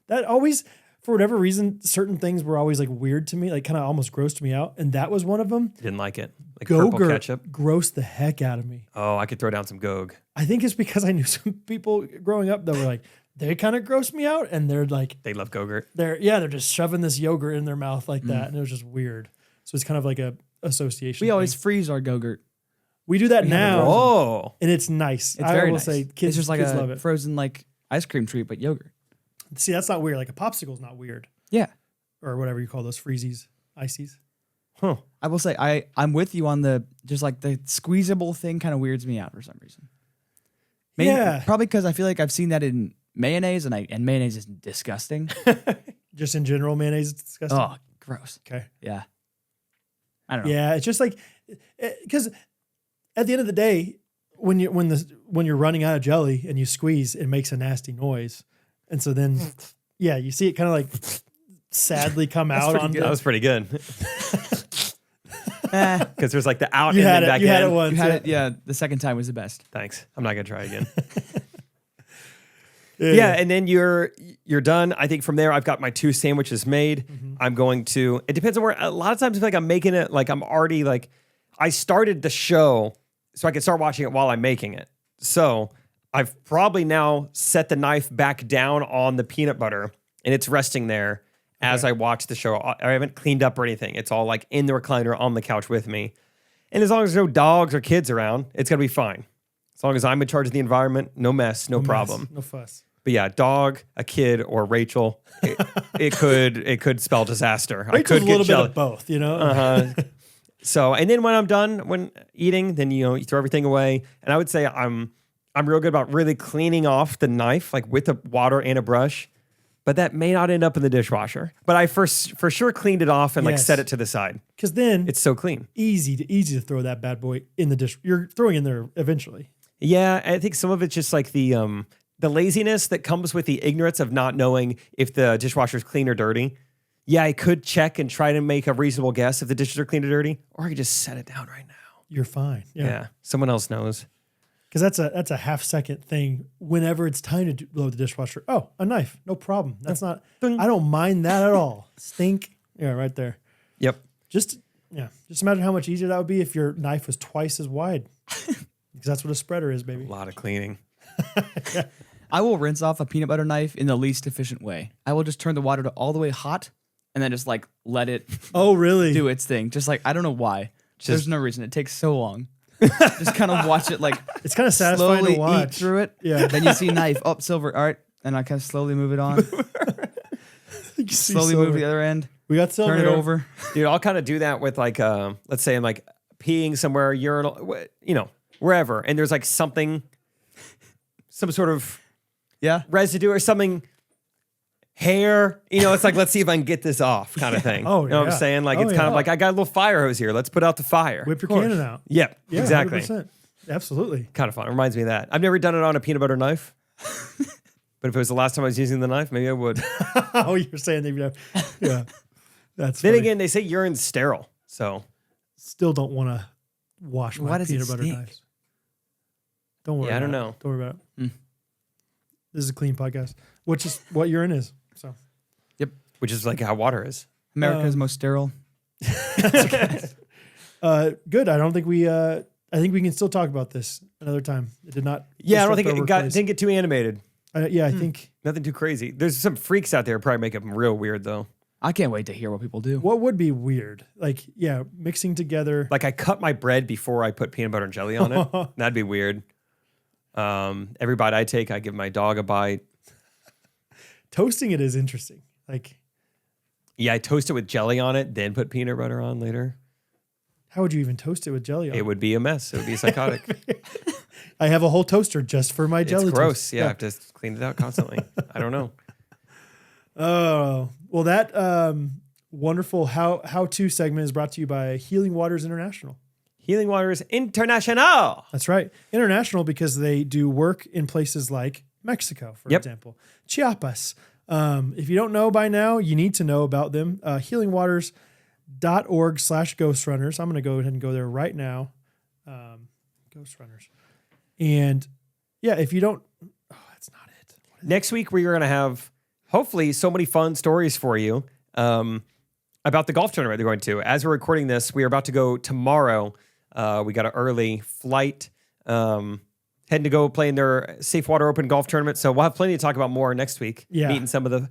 That always, for whatever reason, certain things were always like weird to me, like kind of almost grossed me out. And that was one of them. Didn't like it. Like purple Go-Gurt ketchup. grossed the heck out of me. Oh, I could throw down some Gog. I think it's because I knew some people growing up that were like, they kind of grossed me out. And they're like, They love Gogurt. they're just shoving this yogurt in their mouth like that. And it was just weird. So it's kind of like a association. We always thing. freeze our Go-Gurt. We do that have it now. Oh. And it's nice. It's I very will nice. say kids, It's just like kids a love it. frozen like ice cream treat, but yogurt. See, that's not weird. Like a popsicle's not weird. Yeah. Or whatever you call those freezies, ices. Huh. I will say I'm with you on the just like the squeezable thing kind of weirds me out for some reason. Maybe, Yeah. Probably because I feel like I've seen that in mayonnaise, and mayonnaise is disgusting. Just in general, mayonnaise is disgusting. Oh, gross. Okay. Yeah. I don't know. Yeah, it's just like because at the end of the day, when you're running out of jelly and you squeeze, it makes a nasty noise, and so then you see it kind of like sadly come out on. That was pretty good. Because there's like the out You and had then it. back You had in. it once. You had it, yeah. The second time was the best. Thanks. I'm not gonna try again. Yeah, and then you're done. I think from there, I've got my 2 sandwiches made. I'm going to. It depends on where. A lot of times, I feel like I'm making it. Like I'm already like, I started the show so I can start watching it while I'm making it. So I've probably now set the knife back down on the peanut butter, and it's resting there as I watch the show. I haven't cleaned up or anything. It's all like in the recliner on the couch with me. And as long as there's no dogs or kids around, it's gonna be fine. As long as I'm in charge of the environment, no mess, no problem. No fuss. But yeah, dog, a kid, or Rachel, it could spell disaster. Rachel's I could a little get bit jelly. of both, you know. So, and then when I'm done, when eating, then you throw everything away. And I would say I'm real good about really cleaning off the knife, like with the water and a brush. But that may not end up in the dishwasher. But I for sure cleaned it off and like Yes. set it to the side. Because then It's so clean. easy to throw that bad boy in the dish. You're throwing in there eventually. Yeah, I think some of it's just like the laziness that comes with the ignorance of not knowing if the dishwasher is clean or dirty. Yeah, I could check and try to make a reasonable guess if the dishes are clean or dirty, or I could just set it down right now. You're fine. Yeah, someone else knows. Because that's a half-second thing. Whenever it's time to load the dishwasher, oh, a knife, no problem. That's not. Ding. I don't mind that at all. Stink. Yeah, right there. Yep. Just imagine how much easier that would be if your knife was twice as wide. Because that's what a spreader is, baby. A lot of cleaning. I will rinse off a peanut butter knife in the least efficient way. I will just turn the water to all the way hot and then just like let it Oh, really? do its thing. Just like, I don't know why. There's no reason. It takes so long. Just kind of watch it like It's kind of satisfying slowly to watch. eat through it. Yeah. Then you see knife, oh, silver, all right. And I kind of slowly move it on. You see Slowly silver. move the other end. We got silver. Turn it over. Dude, I'll kind of do that with like, let's say I'm like peeing somewhere, urinal, wherever, and there's like some sort of Yeah. residue or something, hair, it's like, let's see if I can get this off kind of thing. Oh, you know what yeah. I'm saying? Like, Oh, it's kind yeah. of like, I got a little fire hose here. Let's put out the fire. Whip your cannon out. Yep, Yeah, exactly. 100%. Absolutely. Kind of fun. It reminds me of that. I've never done it on a peanut butter knife. But if it was the last time I was using the knife, maybe I would. Oh, you're saying that you have. Yeah. That's Then funny. again, they say urine's sterile. So Still don't want to wash my Why does it peanut butter stink? knives. Don't worry. Yeah, I don't about know. It. Don't worry about it. Mm. This is a clean podcast, which is what urine is. So which is like how water is. America's most sterile. good. I don't think we. I think we can still talk about this another time. It did not. Yeah, I don't disrupt think our it workplace. didn't get too animated. Yeah, I think. Nothing too crazy. There's some freaks out there who probably make them real weird though. I can't wait to hear what people do. What would be weird? Like, yeah, mixing together. Like I cut my bread before I put peanut butter and jelly on it. That'd be weird. Every bite I take, I give my dog a bite. Toasting it is interesting. Like, Yeah, I toast it with jelly on it, then put peanut butter on later. how would you even toast it with jelly on It would be a mess. It would be psychotic. I have a whole toaster just for my jelly It's gross. toast. Yeah, I have to clean it out constantly. I don't know. Oh, well, that wonderful how-to segment is brought to you by Healing Waters International. Healing Waters International. That's right. International because they do work in places like Mexico, for example, Chiapas. If you don't know by now, you need to know about them. healingwaters.org/Ghostrunners. I'm going to go ahead and go there right now. Ghostrunners. And yeah, if you don't, that's not it. Next week, we are going to have, hopefully, so many fun stories for you about the golf tournament they're going to. As we're recording this, we are about to go tomorrow. We got an early flight, heading to go play in their Safe Water Open golf tournament. So we'll have plenty to talk about more next week. Yeah. Meeting some of the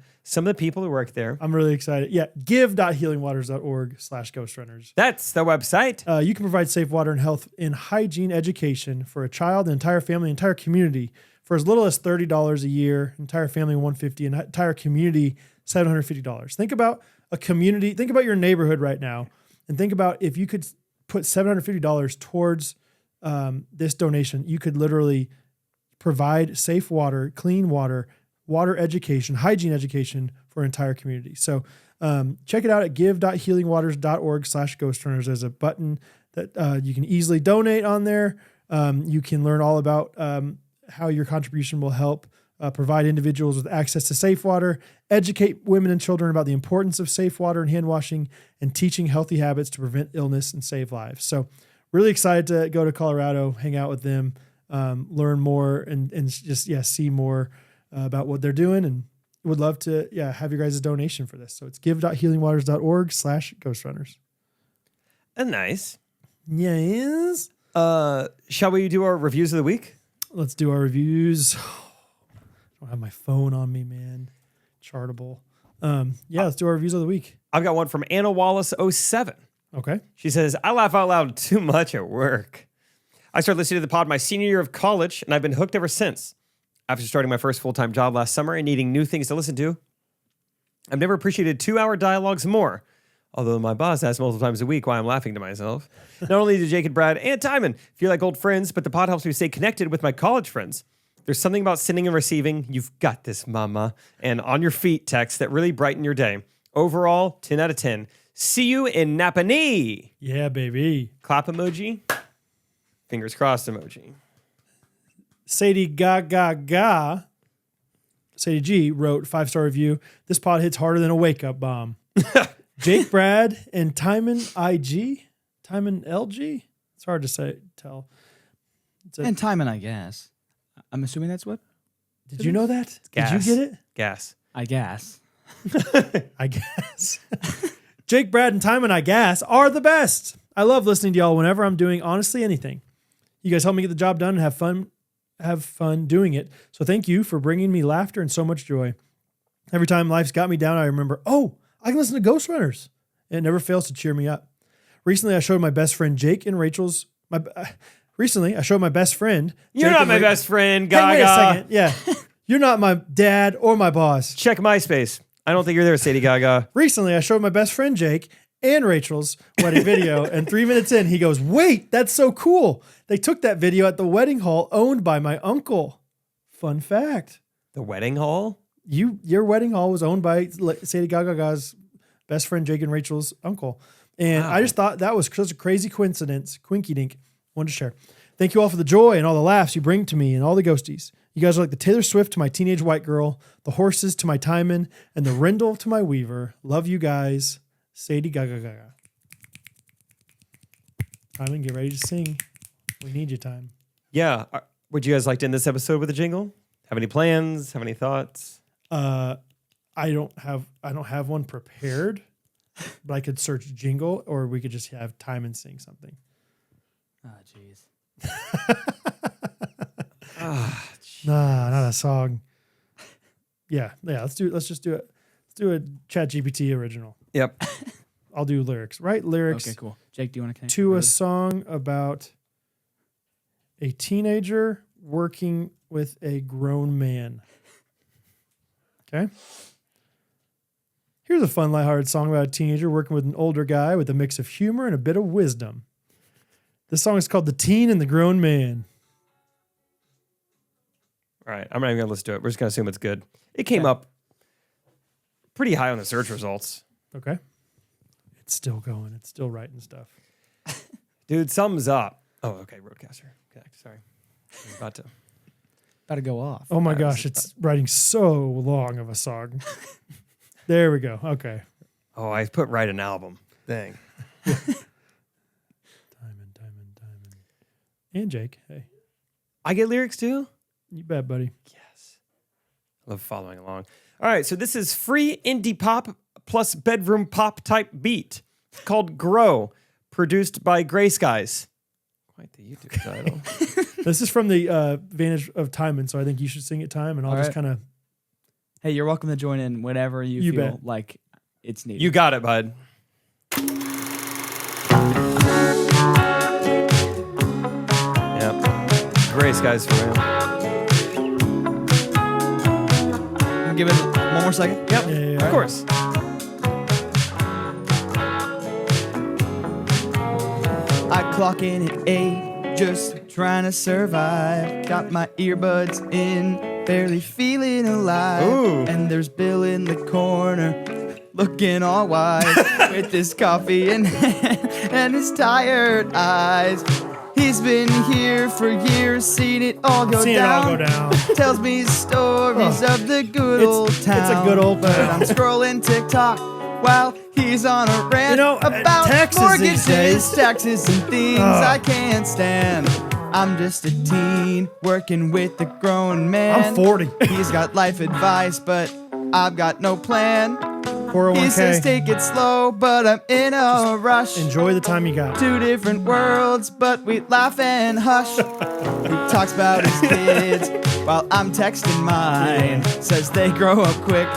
people who work there. I'm really excited. Yeah, give.healingwaters.org/Ghostrunners. That's the website. You can provide safe water and health and hygiene education for a child, an entire family, entire community for as little as $30 a year. Entire family $150, an entire community $750. Think about a community. Think about your neighborhood right now, and think about if you could put $750 towards this donation. You could literally provide safe water, clean water, water education, hygiene education for an entire community. So check it out at give.healingwaters.org/Ghostrunners. There's a button that you can easily donate on there. You can learn all about how your contribution will help provide individuals with access to safe water, educate women and children about the importance of safe water and hand washing, and teaching healthy habits to prevent illness and save lives. So really excited to go to Colorado, hang out with them, learn more, and just see more about what they're doing, and would love to have your guys' donation for this. So it's give.healingwaters.org/Ghostrunners. Nice. Yes. Shall we do our reviews of the week? Let's do our reviews. I don't have my phone on me, man. Chartable. Let's do our reviews of the week. I've got one from Anna Wallace 07. Okay. She says, I laugh out loud too much at work. I started listening to the pod my senior year of college, and I've been hooked ever since. After starting my first full-time job last summer and needing new things to listen to, I've never appreciated 2-hour dialogues more. Although my boss asks multiple times a week why I'm laughing to myself. Not only do Jake and Brad and Timon feel like old friends, but the pod helps me stay connected with my college friends. There's something about sending and receiving, "You've got this, mama," and "on your feet" texts that really brighten your day. Overall, 10 out of 10. See you in Napanee. Yeah, baby. Clap emoji. Fingers crossed emoji. Sadie Sadie G wrote 5-star review. This pod hits harder than a wake-up bomb. Jake, Brad, and Timon LG. It's hard to tell. And Timon, I guess. I'm assuming that's what. Did you know that? Gas. Did you get it? Gas. I guess. I guess. Jake, Brad, and Timon, I guess, are the best. I love listening to y'all whenever I'm doing honestly anything. You guys help me get the job done and have fun doing it. So thank you for bringing me laughter and so much joy. Every time life's got me down, I remember, I can listen to Ghostrunners. And it never fails to cheer me up. Recently, I showed my best friend Jake and Rachel's. Recently, I showed my best friend. You're not my best friend, Gaga. Hey, wait a second. Yeah. You're not my dad or my boss. Check MySpace. I don't think you're there, Sadie Gaga. Recently, I showed my best friend Jake and Rachel's wedding video, and 3 minutes in, he goes, "Wait, that's so cool. They took that video at the wedding hall owned by my uncle." Fun fact. The wedding hall? Your wedding hall was owned by Sadie Gaga's best friend Jake and Rachel's uncle. And wow. I just thought that was such a crazy coincidence. Quinky dink. Wanted to share. Thank you all for the joy and all the laughs you bring to me and all the ghosties. You guys are like the Taylor Swift to my teenage white girl, the horses to my Timon, and the Rendell to my Weaver. Love you guys. Sadie Gaga. Timon, get ready to sing. We need your time. Yeah. Would you guys like to end this episode with a jingle? Have any plans? Have any thoughts? I don't have one prepared, but I could search jingle, or we could just have Timon sing something. Oh, jeez. Nah, not a song. Yeah. Let's just do it. Let's do a ChatGPT original. Yep. I'll do lyrics. Write lyrics. Okay, cool. Jake, do you want to connect to a song about a teenager working with a grown man? Okay. Here's a fun, lighthearted song about a teenager working with an older guy with a mix of humor and a bit of wisdom. This song is called "The Teen and the Grown Man." All right. I'm not even going to listen to it. We're just going to assume it's good. It came up pretty high on the search results. Okay. It's still going. It's still writing stuff. Dude, thumbs up. Oh, okay. Roadcaster. Connect. Sorry. I was about to go off. Oh my gosh. It's writing so long of a song. There we go. Okay. Oh, I put write an album. Dang. Timon. And Jake. Hey. I get lyrics too? You bet, buddy. Yes. I love following along. All right, so this is free indie pop plus bedroom pop type beat. It's called Grow, produced by Gray Skies. Quite the YouTube title. This is from the vantage of Timon, so I think you should sing it, Time, and I'll just kind of... Hey, you're welcome to join in whenever you feel bet. Like it's needed. You got it, bud. Yep. Gray Skies for real. Give it one more second. Yep, yeah. Of course. I clock in at 8, just trying to survive. Got my earbuds in, barely feeling alive. Ooh. And there's Bill in the corner, looking all wise, with his coffee in hand and his tired eyes. He's been here for years, seen it all go Seen down. it all go down. Tells me stories of the good old town. It's a good old But town. I'm scrolling TikTok while he's on a rant You know, about taxes mortgages, these days. taxes, and things I can't stand. I'm just a teen working with a grown man. I'm 40. He's got life advice, but I've got no plan. 401k. He says take it slow, but I'm in a rush. Enjoy the time you got. Two different worlds, but we laugh and hush. He talks about his kids while I'm texting mine. Says they grow up quick,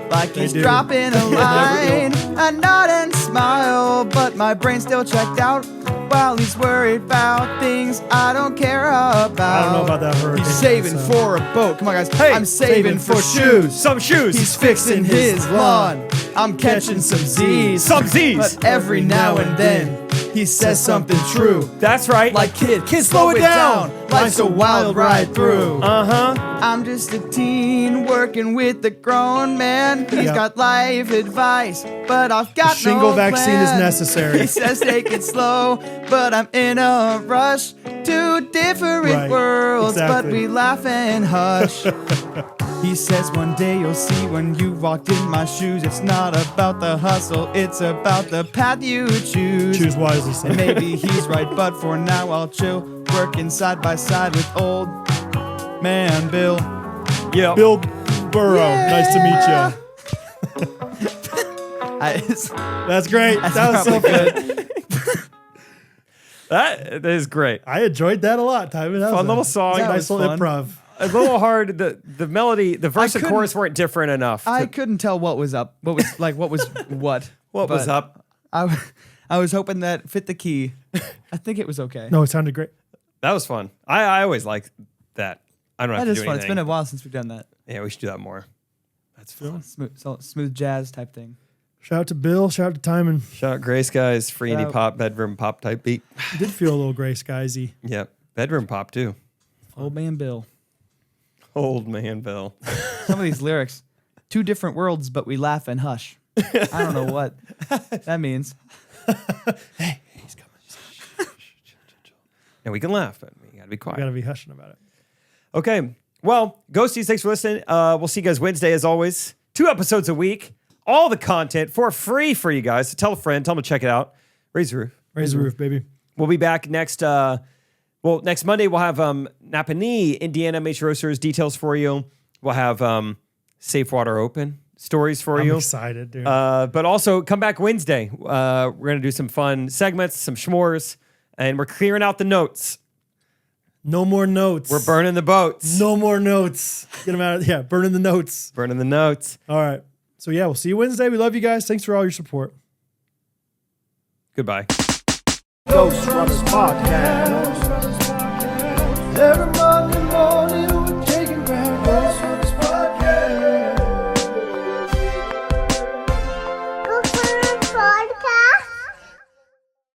like he's do. dropping a line. I nod and smile, but my brain's still checked out. While he's worried about things I don't care about. I don't know about that hurricane. He's saving so. for a boat. Come on, guys. Hey, I'm saving for shoes. Some shoes. He's fixing his lawn. I'm catching some Z's. Some Z's. But every now and then, he says something true. That's right. Like, kid, slow it down. Life's a wild ride through. Uh-huh. I'm just a teen working with a grown man. He's Yeah. got life advice, but I've got The shingle no vaccine is plan. necessary. He says take it slow, but I'm in a rush. Two different Right, worlds, but exactly. we laugh and hush. He says one day you'll see when you walked in my shoes. It's not about the hustle, it's about the path you choose. Choose wisely, son. And maybe he's right, but for now I'll chill, working side by side with old man Bill. Yeah. Bill Burrow. Nice to meet you. That's great. That was so good. That is great. I enjoyed that a lot, Timon. That was Fun a little song. That Nice was little fun. improv. A little hard. The melody, the verse and couldn't- chorus weren't different enough. I couldn't tell what was up. What was like? What was what? What was but up? I was hoping that fit the key. I think it was okay. No, it sounded great. That was fun. I always like that. I don't have That to is do fun. It's anything. been a while since we've done that. Yeah, we should do that more. That's fun. Smooth jazz type thing. Shout out to Bill. Shout out to Timon. Shout out Gray Skies, free indie Shout- pop, bedroom pop type beat. Did feel a little gray skiesy. Yep. Bedroom pop too. Old man Bill. Old man Bill. Some of these lyrics, two different worlds, but we laugh and hush. I don't know what that means. Hey, he's coming. And we can laugh, but we gotta be quiet. I gotta be hushing about it. Okay. Well, Ghosties, thanks for listening. We'll see you guys Wednesday as always. 2 episodes a week. All the content for free for you guys. So tell a friend, tell them to check it out. Raise the roof. Raise the roof, baby. We'll be back next next Monday we'll have Napanee, Indiana Major Roasters details for you. We'll have Safe Water Open stories for I'm you. excited, dude. But also come back Wednesday. We're gonna do some fun segments, some s'mores, and we're clearing out the notes. No more notes. We're burning the boats. No more notes. Get them out. Yeah, burning the notes. Burning the notes. All right. So yeah, we'll see you Wednesday. We love you guys. Thanks for all your support. Goodbye. Ghostrunners Podcast. Every Monday morning we're taking ground. Ghostrunners Podcast. Ghostrunners Podcast.